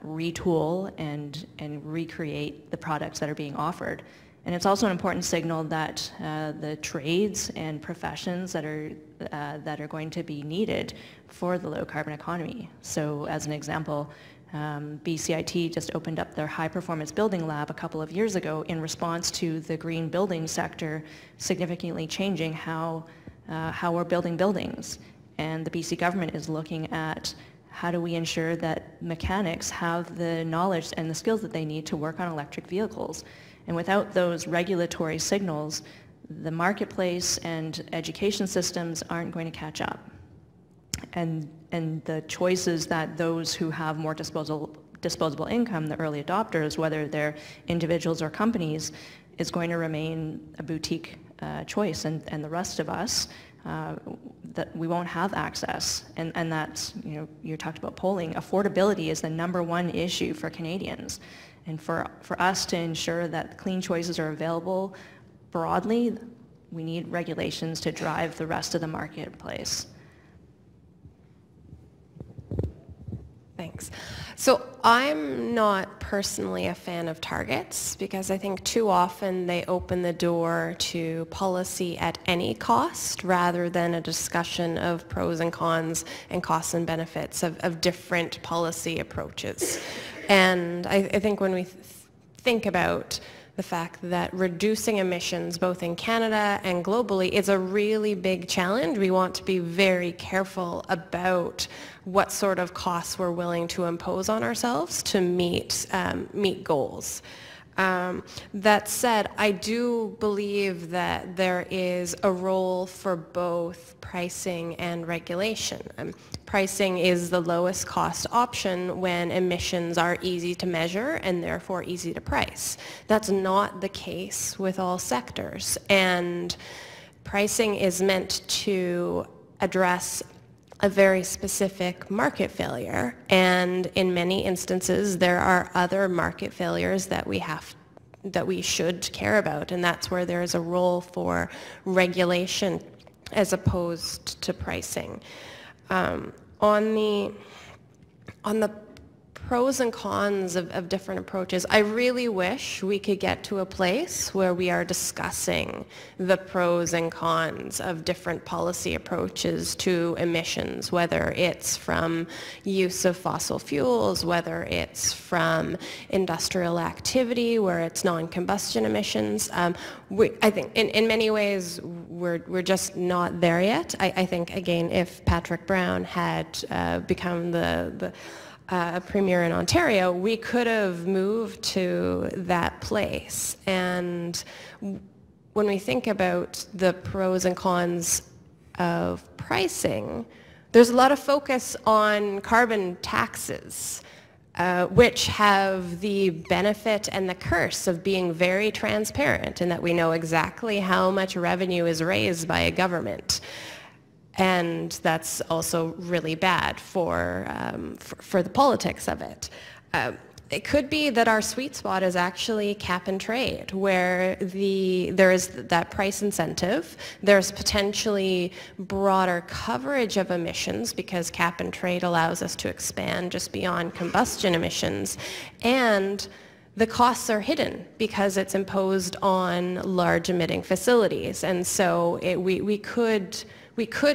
retool and recreate the products that are being offered. And it's also an important signal that the trades and professions that are going to be needed for the low carbon economy. So as an example, BCIT just opened up their high performance building lab a couple of years ago in response to the green building sector significantly changing how we're building buildings. And the BC government is looking at how do we ensure that mechanics have the knowledge and the skills that they need to work on electric vehicles. And without those regulatory signals, the marketplace and education systems aren't going to catch up. And the choices that those who have more disposable income, the early adopters, whether they're individuals or companies, is going to remain a boutique choice. And the rest of us, that we won't have access. And that's, you talked about polling. Affordability is the #1 issue for Canadians. And for us to ensure that clean choices are available broadly, we need regulations to drive the rest of the marketplace. Thanks. So I'm not personally a fan of targets because I think too often they open the door to policy at any cost rather than a discussion of pros and cons and costs and benefits of different policy approaches. And I think when we think about the fact that reducing emissions both in Canada and globally is a really big challenge, we want to be very careful about what sort of costs we're willing to impose on ourselves to meet goals. That said, I do believe that there is a role for both pricing and regulation. Pricing is the lowest cost option when emissions are easy to measure and therefore easy to price. That's not the case with all sectors. And pricing is meant to address a very specific market failure, and in many instances there are other market failures that we should care about, and that's where there is a role for regulation as opposed to pricing. On the pros and cons of different approaches, I really wish we could get to a place where we are discussing the pros and cons of different policy approaches to emissions, whether it's from use of fossil fuels, whether it's from industrial activity, where it's non-combustion emissions. I think in many ways we're just not there yet. I think, again, if Patrick Brown had become the premier in Ontario, we could have moved to that place. And when we think about the pros and cons of pricing, there's a lot of focus on carbon taxes, which have the benefit and the curse of being very transparent in that we know exactly how much revenue is raised by a government. And that's also really bad for the politics of it. It could be that our sweet spot is actually cap and trade, where there is that price incentive. There's potentially broader coverage of emissions because cap and trade allows us to expand just beyond combustion emissions. And the costs are hidden because it's imposed on large emitting facilities. And so we could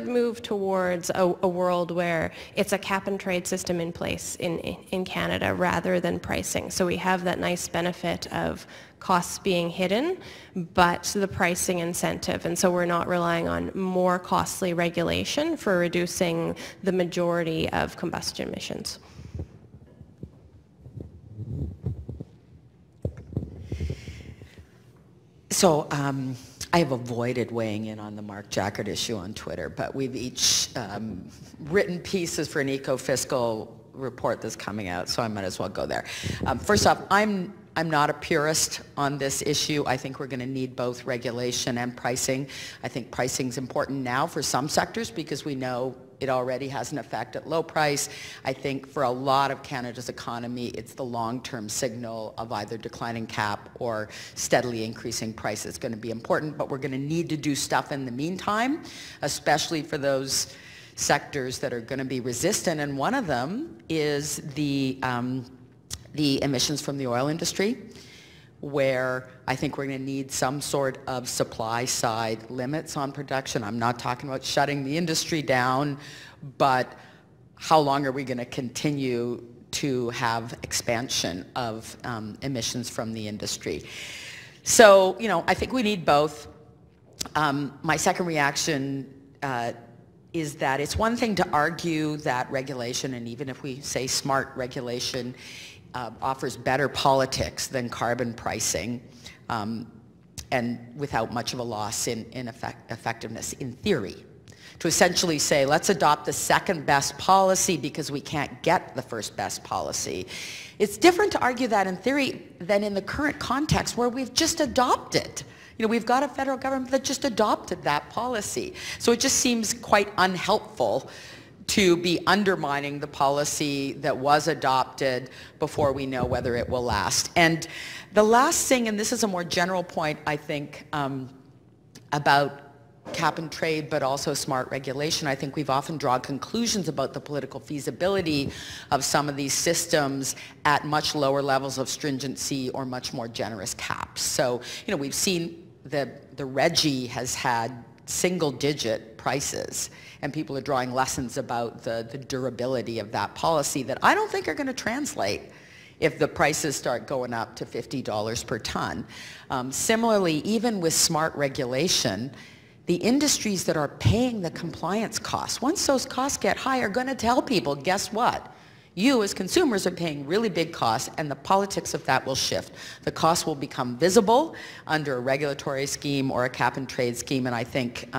move towards a world where it's a cap and trade system in place in Canada rather than pricing. So we have that nice benefit of costs being hidden, but the pricing incentive. And so we're not relying on more costly regulation for reducing the majority of combustion emissions. So I have avoided weighing in on the Mark Jackert issue on Twitter, but we've each written pieces for an eco-fiscal report that's coming out, so I might as well go there. First off, I'm not a purist on this issue. I think we're going to need both regulation and pricing. I think pricing's important now for some sectors because we know it already has an effect at low price. I think for a lot of Canada's economy, it's the long-term signal of either declining cap or steadily increasing price that's going to be important, but we're going to need to do stuff in the meantime, especially for those sectors that are going to be resistant, and one of them is the emissions from the oil industry, where I think we're going to need some sort of supply side limits on production. I'm not talking about shutting the industry down, but how long are we going to continue to have expansion of emissions from the industry? So, I think we need both. My second reaction is that it's one thing to argue that regulation, and even if we say smart regulation, offers better politics than carbon pricing, and without much of a loss in effectiveness in theory. To essentially say, let's adopt the second best policy because we can't get the first best policy. It's different to argue that in theory than in the current context where we've just adopted. We've got a federal government that just adopted that policy. So it just seems quite unhelpful to be undermining the policy that was adopted before we know whether it will last. And the last thing, and this is a more general point, I think, about cap and trade, but also smart regulation. I think we've often drawn conclusions about the political feasibility of some of these systems at much lower levels of stringency or much more generous caps. So, we've seen the Reggie has had single-digit prices, and people are drawing lessons about the durability of that policy that I don't think are going to translate if the prices start going up to $50 per ton. Similarly, even with smart regulation, the industries that are paying the compliance costs, once those costs get high, are going to tell people, guess what? You as consumers are paying really big costs, and the politics of that will shift. The costs will become visible under a regulatory scheme or a cap and trade scheme, and I think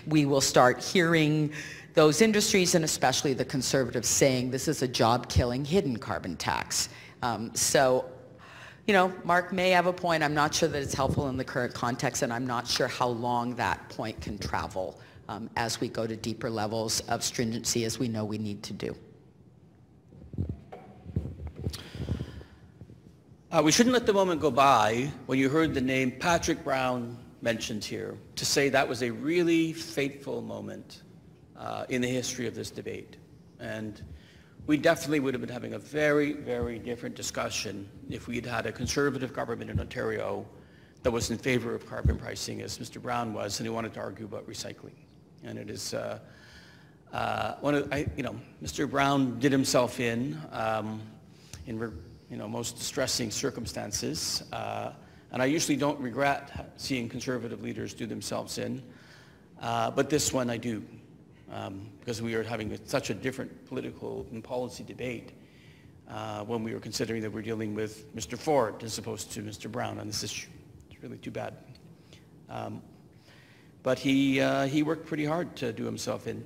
we will start hearing those industries, and especially the Conservatives, saying this is a job-killing hidden carbon tax. So you know, Mark may have a point. I'm not sure that it's helpful in the current context, and I'm not sure how long that point can travel as we go to deeper levels of stringency, as we know we need to do. We shouldn't let the moment go by when you heard the name Patrick Brown mentioned here to say that was a really fateful moment in the history of this debate. And we definitely would have been having a very, very different discussion if we had had a Conservative government in Ontario that was in favor of carbon pricing, as Mr. Brown was, and he wanted to argue about recycling. And it is Mr. Brown did himself in most distressing circumstances. And I usually don't regret seeing Conservative leaders do themselves in, but this one I do, because we are having such a different political and policy debate when we were considering that we're dealing with Mr. Ford as opposed to Mr. Brown on this issue. It's really too bad. But he worked pretty hard to do himself in.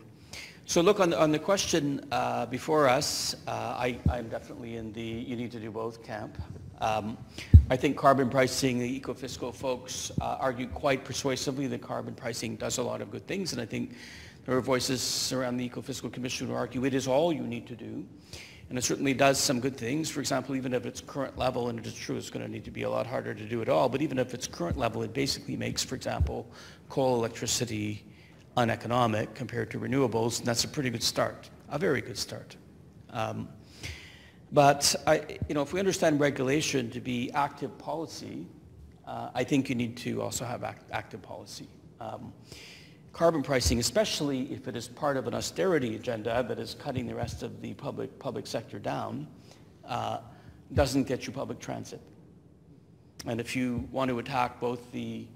So look, on the question before us, I'm definitely in the you need to do both camp. I think carbon pricing, the eco-fiscal folks argue quite persuasively that carbon pricing does a lot of good things, and I think there are voices around the Eco-Fiscal Commission who argue it is all you need to do, and it certainly does some good things. For example, even at its current level, and it is true it's going to need to be a lot harder to do it all, but even at its current level, it basically makes, for example, coal electricity uneconomic compared to renewables, and that's a pretty good start, a very good start. But if we understand regulation to be active policy, I think you need to also have active policy. Carbon pricing, especially if it is part of an austerity agenda that is cutting the rest of the public sector down, doesn't get you public transit. And if you want to attack both the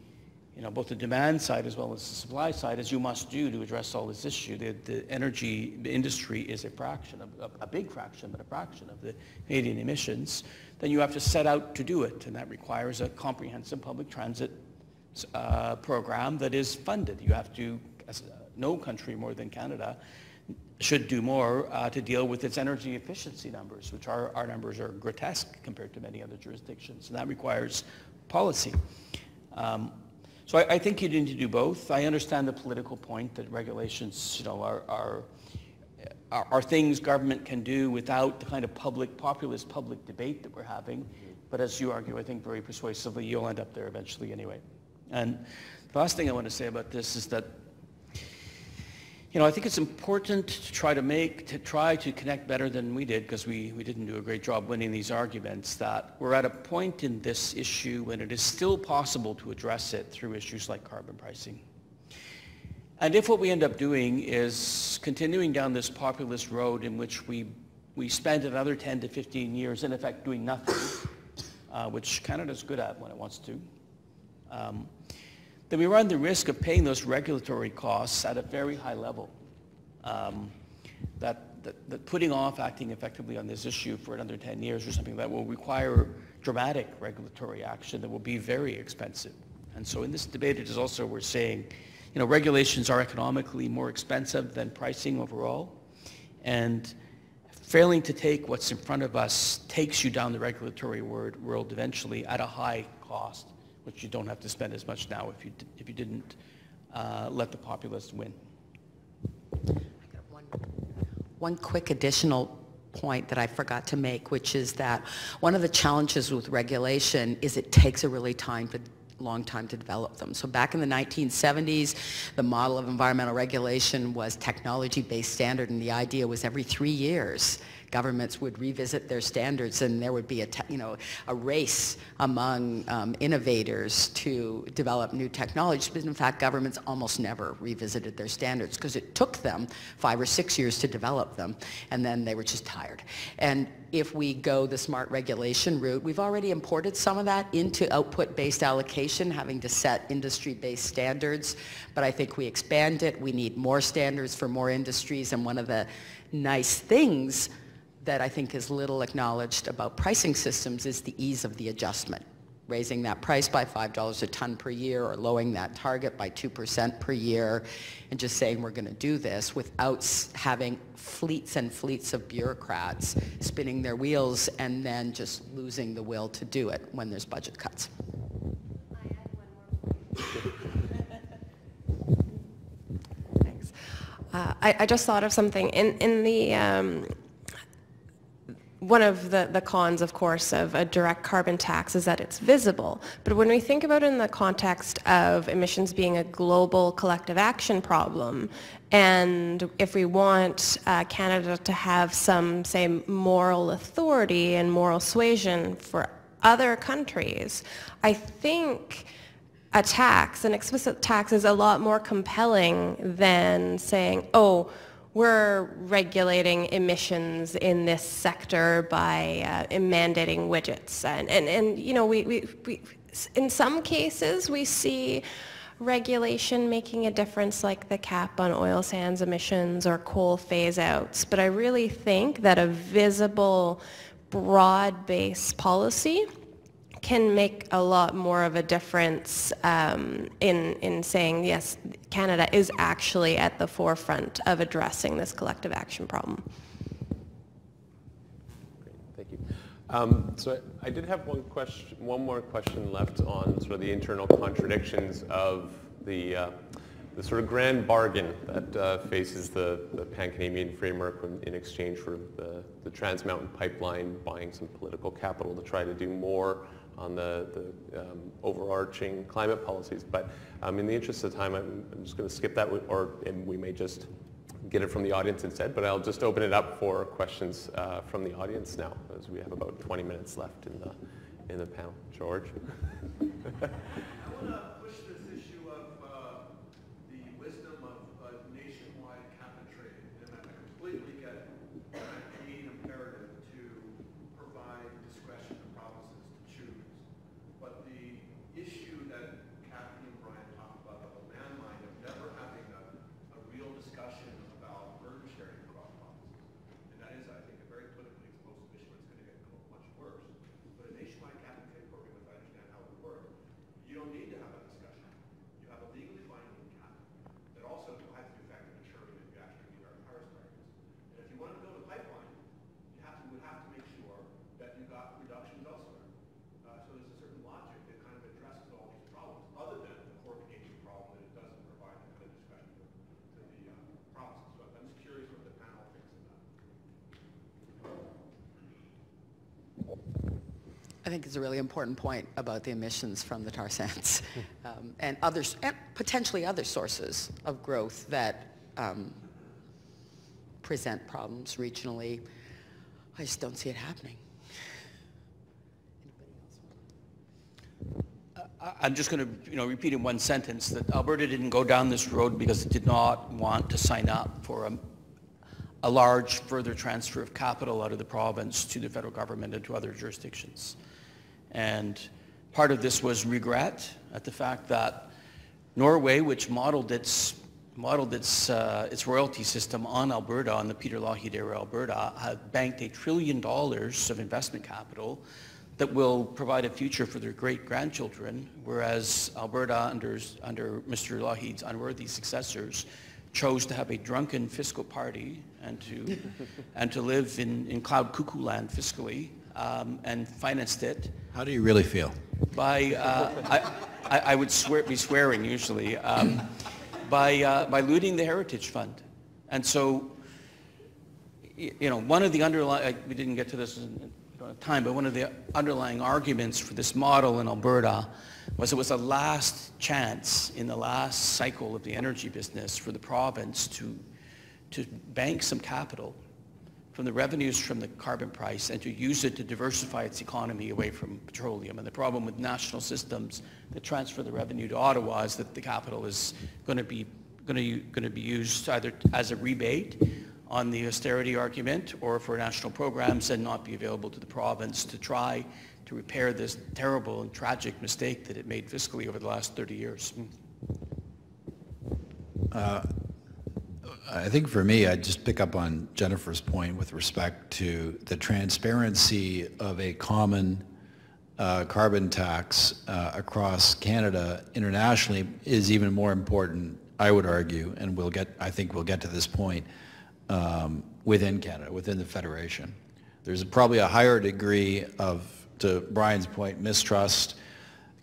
demand side as well as the supply side, as you must do to address all this issue, the energy industry is a fraction, a big fraction, but a fraction of the Canadian emissions, then you have to set out to do it, and that requires a comprehensive public transit program that is funded. You have to, no country more than Canada should do more to deal with its energy efficiency numbers, which our numbers are grotesque compared to many other jurisdictions, and that requires policy. So I think you need to do both. I understand the political point that regulations, are things government can do without the kind of populist public debate that we're having. But as you argue, I think very persuasively, you'll end up there eventually anyway. And the last thing I want to say about this is that, I think it's important to try to connect better than we did, because we didn't do a great job winning these arguments, that we're at a point in this issue when it is still possible to address it through issues like carbon pricing. And if what we end up doing is continuing down this populist road in which we spend another 10 to 15 years in effect doing nothing, which Canada's good at when it wants to, then we run the risk of paying those regulatory costs at a very high level. That putting off acting effectively on this issue for another 10 years or something that will require dramatic regulatory action that will be very expensive. And so in this debate, it is also we're saying, regulations are economically more expensive than pricing overall, and failing to take what's in front of us takes you down the regulatory world eventually at a high cost, which you don't have to spend as much now if you didn't let the populists win. I got one quick additional point that I forgot to make, which is that one of the challenges with regulation is it takes a really long time to develop them. So back in the 1970s, the model of environmental regulation was technology-based standard, and the idea was every 3 years governments would revisit their standards, and there would be a race among innovators to develop new technologies. But in fact, governments almost never revisited their standards because it took them 5 or 6 years to develop them, and then they were just tired. And if we go the smart regulation route, we've already imported some of that into output-based allocation, having to set industry-based standards. But I think we expand it. We need more standards for more industries, and one of the nice things that I think is little acknowledged about pricing systems is the ease of the adjustment. raising that price by $5 a ton per year or lowering that target by 2% per year and just saying we're going to do this without having fleets and fleets of bureaucrats spinning their wheels and then just losing the will to do it when there's budget cuts. Thanks. I just thought of something. In the one of the cons, of course, of a direct carbon tax is that it's visible. But when we think about it in the context of emissions being a global collective action problem, and if we want Canada to have some, say, moral authority and moral suasion for other countries, I think a tax, an explicit tax, is a lot more compelling than saying, oh, we're regulating emissions in this sector by mandating widgets. And you know, we in some cases we see regulation making a difference, like the cap on oil sands emissions or coal phase-outs. But I really think that a visible, broad-based policy can make a lot more of a difference in saying, yes, Canada is actually at the forefront of addressing this collective action problem. Great, thank you. So I did have one more question left on sort of the internal contradictions of the sort of grand bargain that faces the Pan-Canadian framework in exchange for the Trans Mountain Pipeline buying some political capital to try to do more on the overarching climate policies. But in the interest of time, I'm just going to skip that, and we may just get it from the audience instead, but I'll just open it up for questions from the audience now, as we have about 20 minutes left in the panel. George? I want to push this issue of the wisdom of nationwide cap and trade, and I completely get it. I need imperative to provide discretion to provinces to choose. But the issue that Kathy and Brian talked about, of a landmine of never having a real discussion about burden sharing across provinces, and that is, I think, a very politically explosive issue. It's going to get much worse. But a nationwide cap and trade program, as I understand how it would work, you don't need to have that discussion. You have a legally binding cap that also has the effect of ensuring that you actually meet our Paris targets. And if you want to build a pipeline, you would have to make sure that you got reductions elsewhere. So there's a certain logic that kind of addresses all these problems, other than the coordination problem that it doesn't provide that kind of discussion to the provinces. So I'm just curious what the panel thinks of that. I think it's a really important point about the emissions from the tar sands and others, and potentially other sources of growth that present problems regionally. I just don't see it happening. I'm just going to repeat in one sentence that Alberta didn't go down this road because it did not want to sign up for a large further transfer of capital out of the province to the federal government and to other jurisdictions. And part of this was regret at the fact that Norway, which modeled its royalty system on Alberta, on the Peter Lougheed era Alberta, had banked $1 trillion of investment capital that will provide a future for their great-grandchildren, whereas Alberta, under Mr. Lougheed's unworthy successors, chose to have a drunken fiscal party and to live in cloud cuckoo land fiscally, and financed it. How do you really feel? By I would be swearing usually, by looting the Heritage Fund. And so, one of the underlying, we didn't get to this in time, but one of the underlying arguments for this model in Alberta was it was a last chance in the last cycle of the energy business for the province to bank some capital from the revenues from the carbon price and to use it to diversify its economy away from petroleum. And the problem with national systems that transfer the revenue to Ottawa is that the capital is going to be used either as a rebate on the austerity argument or for national programs and not be available to the province to try to repair this terrible and tragic mistake that it made fiscally over the last 30 years. I think for me, I'd just pick up on Jennifer's point with respect to the transparency of a common carbon tax across Canada internationally is even more important, I would argue, and I think we'll get to this point within Canada, within the Federation. There's probably a higher degree of, to Brian's point, mistrust,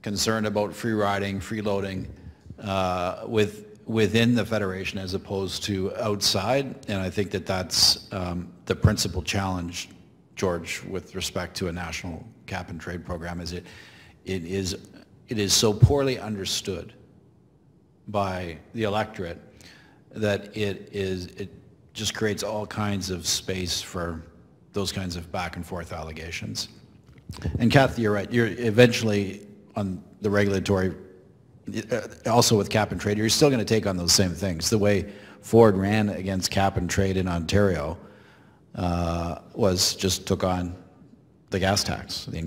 concern about free riding, freeloading within the Federation as opposed to outside, and I think that that's the principal challenge, George, with respect to a national cap and trade program, is it is so poorly understood by the electorate that it just creates all kinds of space for those kinds of back and forth allegations. And Kathy, you're right. You're eventually on the regulatory, also with cap and trade, you're still going to take on those same things. The way Ford ran against cap and trade in Ontario was just took on the gas tax, the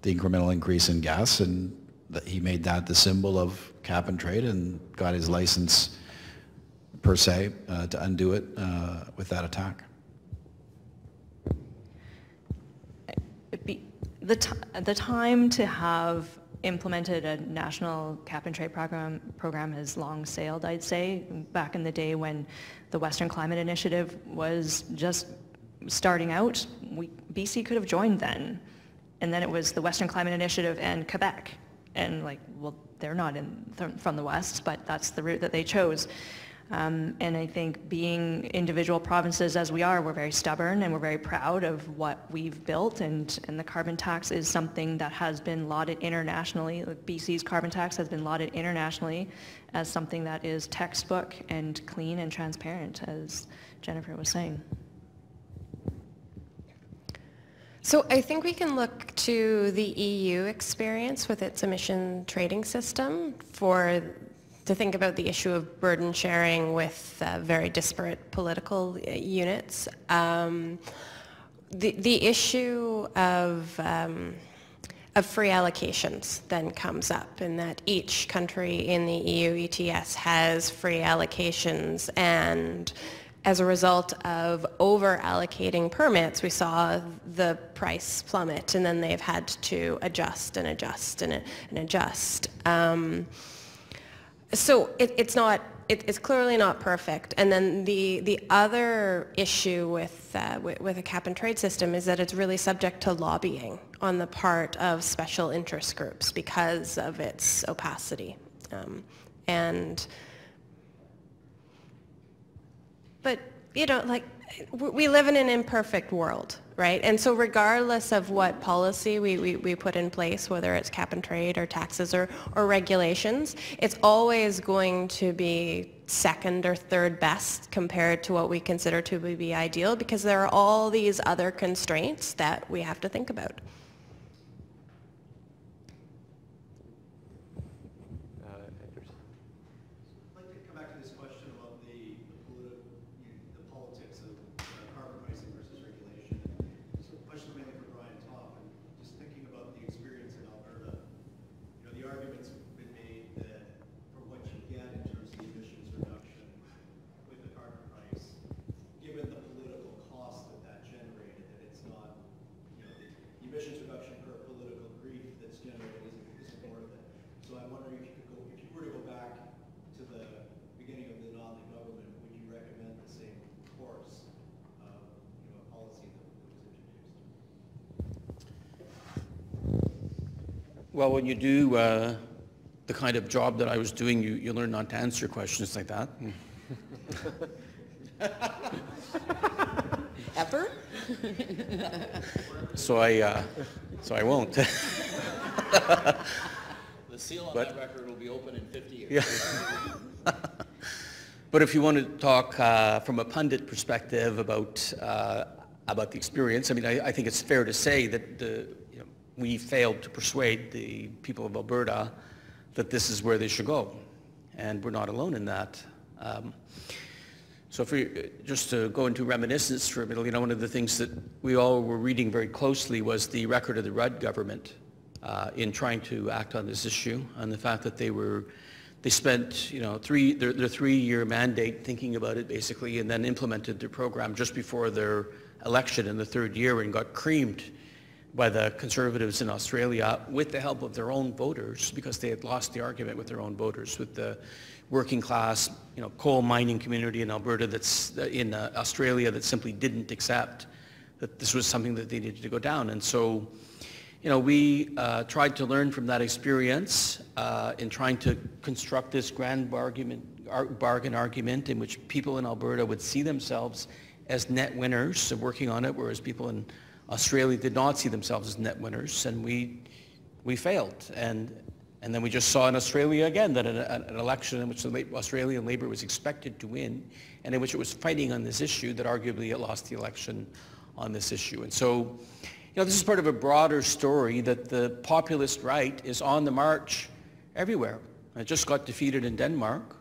incremental increase in gas, and he made that the symbol of cap and trade and got his license per se to undo it with that attack. The time to have implemented a national cap and trade program has long sailed, I'd say. Back in the day when the Western Climate Initiative was just starting out, BC could have joined then. And then it was the Western Climate Initiative and Quebec. And well, they're not from the West, but that's the route that they chose. And I think being individual provinces as we are, we're very stubborn and we're very proud of what we've built, and the carbon tax is something that has been lauded internationally. BC's carbon tax has been lauded internationally as something that is textbook and clean and transparent, as Jennifer was saying. So I think we can look to the EU experience with its emission trading system to think about the issue of burden sharing with very disparate political units. The issue of free allocations then comes up, in that each country in the EU ETS has free allocations, and as a result of over-allocating permits, we saw the price plummet, and then they've had to adjust and adjust and adjust. So it's clearly not perfect. And then the other issue with a cap and trade system is that it's really subject to lobbying on the part of special interest groups because of its opacity. But we live in an imperfect world, right? And so regardless of what policy we put in place, whether it's cap and trade or taxes or regulations, it's always going to be second or third best compared to what we consider to be ideal, because there are all these other constraints that we have to think about. Well, when you do the kind of job that I was doing, you learn not to answer questions like that. Ever? So I won't. The seal on that record will be open in 50 years. Yeah. But if you want to talk from a pundit perspective about the experience, I mean, I think it's fair to say that we failed to persuade the people of Alberta that this is where they should go, and we're not alone in that. So if we just to go into reminiscence for a minute, one of the things that we all were reading very closely was the record of the Rudd government in trying to act on this issue, and the fact that they spent their 3-year mandate thinking about it basically, and then implemented their program just before their election in the third year and got creamed by the Conservatives in Australia with the help of their own voters, because they had lost the argument with their own voters, with the working class, coal mining community in Alberta that's in Australia that simply didn't accept that this was something that they needed to go down. And so, we tried to learn from that experience in trying to construct this grand bargain argument in which people in Alberta would see themselves as net winners of working on it, whereas people in Australia did not see themselves as net winners, and we failed. And then we just saw in Australia again that an election in which the Australian Labor was expected to win, and in which it was fighting on this issue, that arguably it lost the election on this issue. And so, this is part of a broader story that the populist right is on the march everywhere. It just got defeated in Denmark,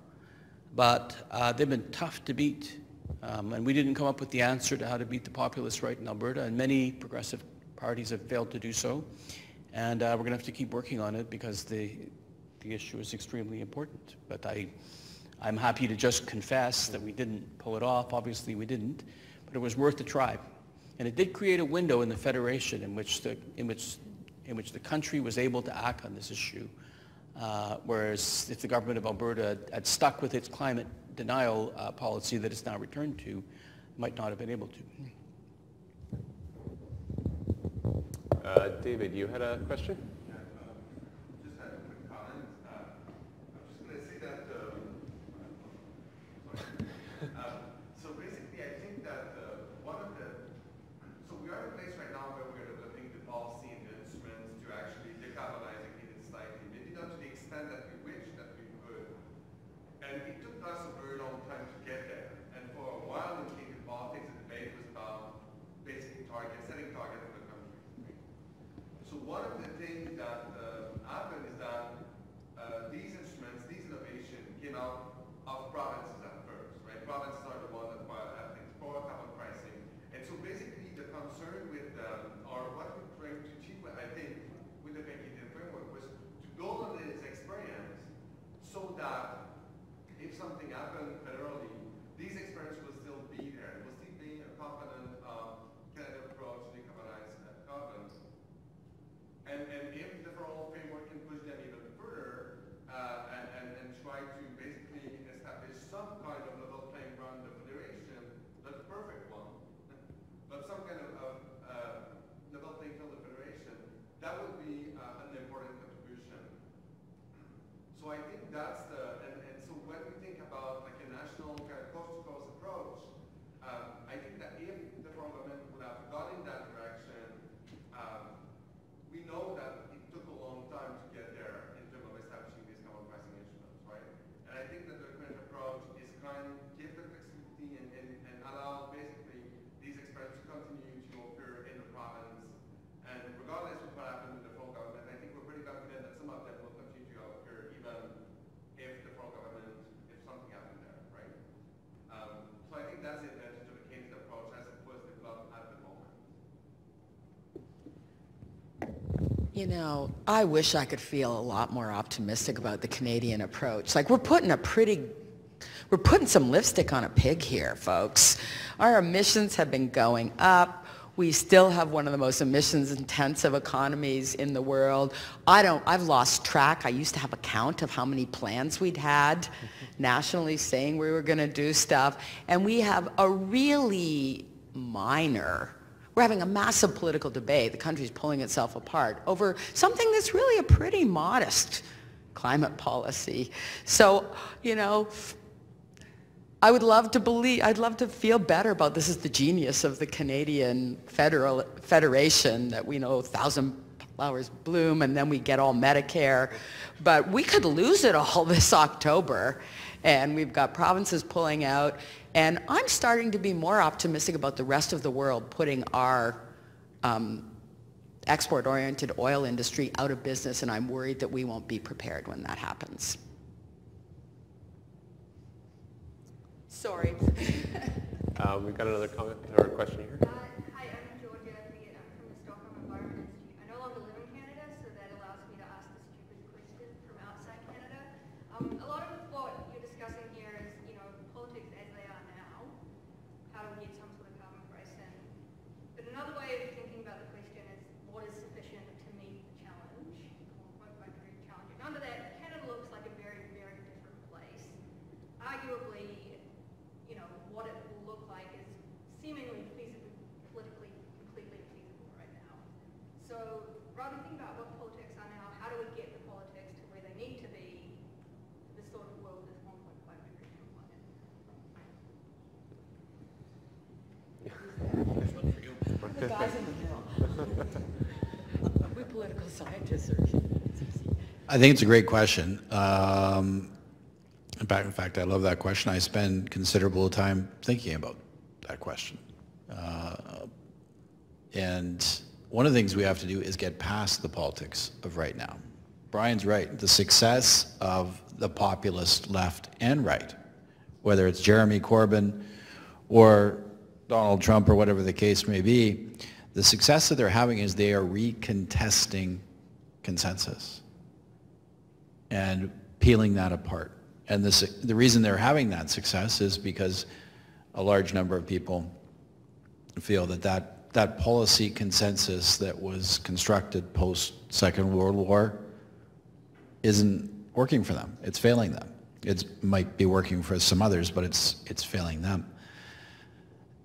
but they've been tough to beat. And we didn't come up with the answer to how to beat the populist right in Alberta, and many progressive parties have failed to do so. And we're going to have to keep working on it because the issue is extremely important. But I'm happy to just confess that we didn't pull it off. Obviously we didn't, but it was worth a try. And it did create a window in the Federation in which the country was able to act on this issue. Whereas if the government of Alberta had stuck with its climate denial policy that it's now returned to, might not have been able to. David, you had a question? Yeah, just had a quick comment. I'm just going to say that, so basically I think that so we are in a place right now where we're developing the policy and the instruments to actually decarbonize the Canadian society, maybe not to the extent that we wish that we could. And it took us a very long time to get there. And for a while in Canadian politics, the debate was about basic targets, setting targets for the country. So one of the things that happened is that these instruments, these innovations came out of provinces at first, right? Provinces are the ones that have explored carbon pricing. And so basically the concern with, or what we're trying to achieve, I think, with the Canadian framework was to build on this experience so that if something happened federally, these experiences will still be there. It will still be a component of Canada's approach to decarbonize carbon. And if the federal framework can push them even further and try to basically establish some kind of level playing ground in the federation, not the perfect one, but some kind of level playing field in the federation, that would be an important contribution. So I think that's and so when we think about like a national kind of coast-to-coast approach, I think that if the federal government would have gone in that direction, we know that it took a long time to get there in terms of establishing these carbon pricing instruments, right? And I think that the current approach is kind of give the flexibility and allow basically these experiments to continue to occur in the province. And regardless of what happens with the federal government, I think we're pretty confident that some of them will continue to occur even if the federal government, if something happened there, right? So I think that's the advantage of the Canadian approach as it was developed at the moment. I wish I could feel a lot more optimistic about the Canadian approach. Like we're putting some lipstick on a pig here, folks. Our emissions have been going up. We still have one of the most emissions-intensive economies in the world. I've lost track. I used to have a count of how many plans we'd had nationally saying we were going to do stuff. And we have a really we're having a massive political debate. The country's pulling itself apart over something that's really a pretty modest climate policy. So, I'd love to feel better about this is the genius of the Canadian Federation, that we know 1,000 flowers bloom and then we get all Medicare. But we could lose it all this October, and we've got provinces pulling out. And I'm starting to be more optimistic about the rest of the world putting our export-oriented oil industry out of business, and I'm worried that we won't be prepared when that happens. Sorry. We've got another comment or question here. Hi, I'm Georgia. I'm from the Stockholm Environment Institute. I no longer live in Canada, so that allows me to ask the stupid question from outside Canada. A lot of what you're discussing here is, politics as they are now. How do we get some sort of carbon pricing? But another way of thinking about the question is, what seemingly politically completely feasible right now. So rather than think about what politics are now, how do we get the politics to where they need to be, the sort of world is 1.5 degree planet? The guys in the middle. We political scientists are... I think it's a great question. In fact, I love that question. I spend considerable time thinking about that question. And one of the things we have to do is get past the politics of right now. Brian's right. The success of the populist left and right, whether it's Jeremy Corbyn or Donald Trump or whatever the case may be, the success that they're having is they are recontesting consensus and peeling that apart. And the reason they're having that success is because a large number of people feel that policy consensus that was constructed post-Second World War isn't working for them. It's failing them. It might be working for some others, but it's failing them.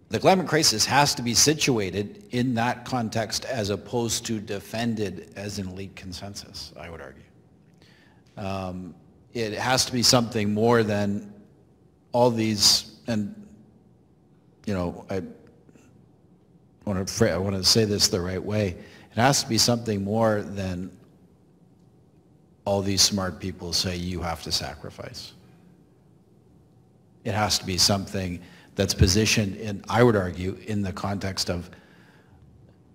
The climate crisis has to be situated in that context as opposed to defended as an elite consensus, I would argue. It has to be something more than all these, and you know, I want to say this the right way. It has to be something more than all these smart people say you have to sacrifice. It has to be something that's positioned in, I would argue, in the context of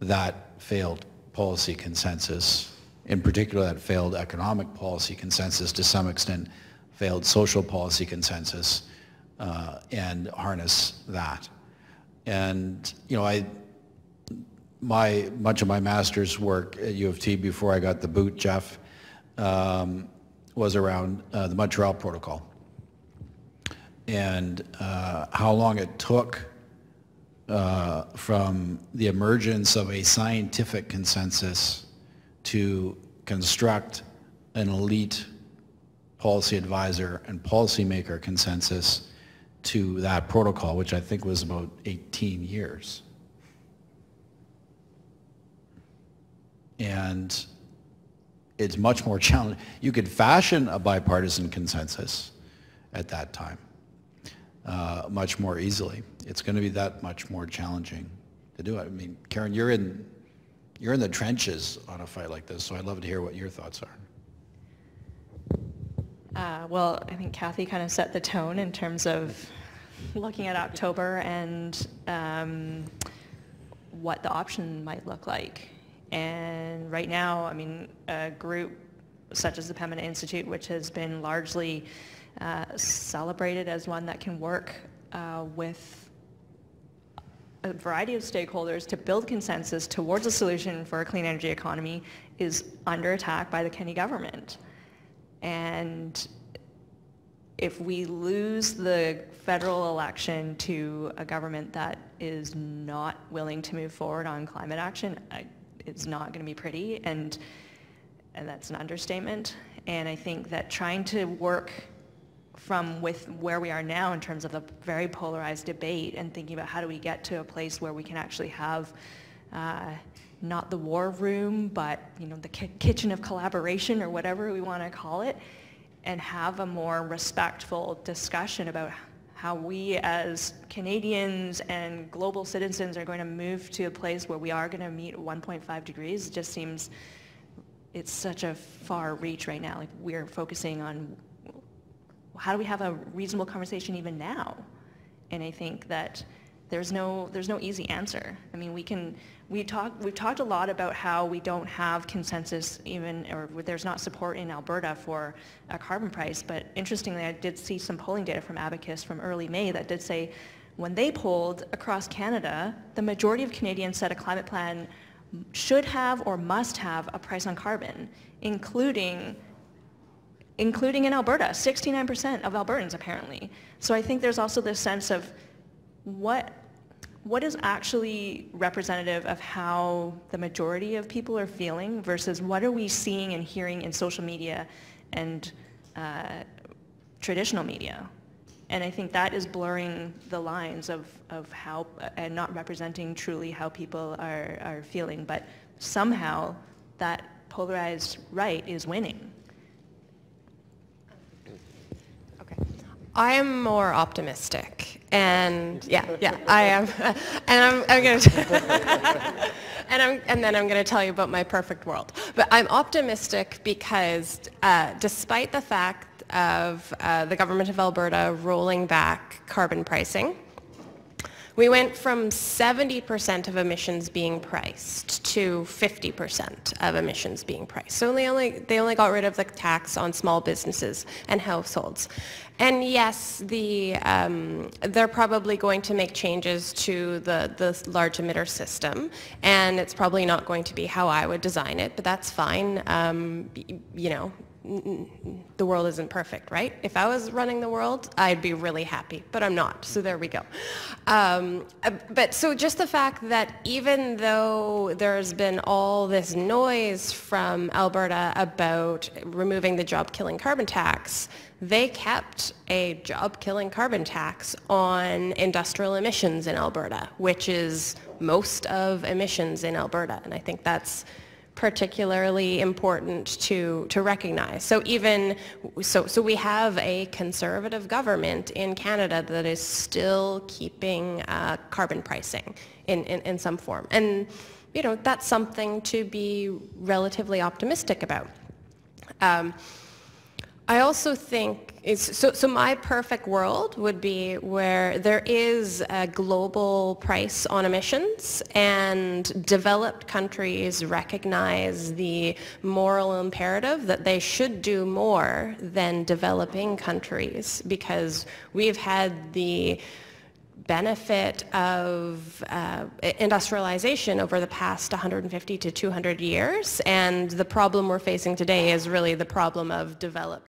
that failed policy consensus, in particular that failed economic policy consensus, to some extent failed social policy consensus, and harness that. And you know, much of my master's work at U of T before I got the boot, Jeff, was around the Montreal Protocol, and how long it took from the emergence of a scientific consensus to construct an elite policy advisor and policymaker consensus to that protocol, which I think was about 18 years. And it's much more challenging. You could fashion a bipartisan consensus at that time much more easily. It's going to be that much more challenging to do it. I mean, Karen, you're in the trenches on a fight like this, so I'd love to hear what your thoughts are. Well, I think Kathy kind of set the tone in terms of looking at October and what the option might look like. And right now, I mean, a group such as the Pembina Institute, which has been largely celebrated as one that can work with a variety of stakeholders to build consensus towards a solution for a clean energy economy, is under attack by the Kenney government. And if we lose the federal election to a government that is not willing to move forward on climate action, it's not going to be pretty, and that's an understatement. And I think that trying to work from with where we are now in terms of a very polarized debate and thinking about how do we get to a place where we can actually have not the war room, but you know, the kitchen of collaboration or whatever we want to call it, and have a more respectful discussion about how we as Canadians and global citizens are going to move to a place where we are going to meet 1.5 degrees. It just seems it's such a far reach right now. Like, we're focusing on how do we have a reasonable conversation even now? And I think that there's no easy answer. I mean, we've talked a lot about how we don't have consensus even, or there's not support in Alberta for a carbon price, but interestingly, I did see some polling data from Abacus from early May that did say when they polled across Canada, the majority of Canadians said a climate plan should have or must have a price on carbon, including in Alberta, 69% of Albertans apparently. So I think there's also this sense of what is actually representative of how the majority of people are feeling versus what are we seeing and hearing in social media and traditional media. And I think that is blurring the lines of how, and not representing truly how people are feeling. But somehow that polarized right is winning. Okay. I am more optimistic, and yeah, I am, and I'm going to, and then I'm going to tell you about my perfect world. But I'm optimistic because despite the fact of the government of Alberta rolling back carbon pricing, we went from 70% of emissions being priced to 50% of emissions being priced. So they only got rid of the tax on small businesses and households. And yes, they're probably going to make changes to the large emitter system, and it's probably not going to be how I would design it, but that's fine. You know, the world isn't perfect, right? If I was running the world, I'd be really happy, but I'm not, so there we go. But so just the fact that even though there's been all this noise from Alberta about removing the job-killing carbon tax, they kept a job-killing carbon tax on industrial emissions in Alberta, which is most of emissions in Alberta, and I think that's particularly important to recognize. So so we have a conservative government in Canada that is still keeping carbon pricing in some form, and you know, that's something to be relatively optimistic about. I also think so my perfect world would be where there is a global price on emissions and developed countries recognize the moral imperative that they should do more than developing countries, because we've had the benefit of industrialization over the past 150 to 200 years, and the problem we're facing today is really the problem of developed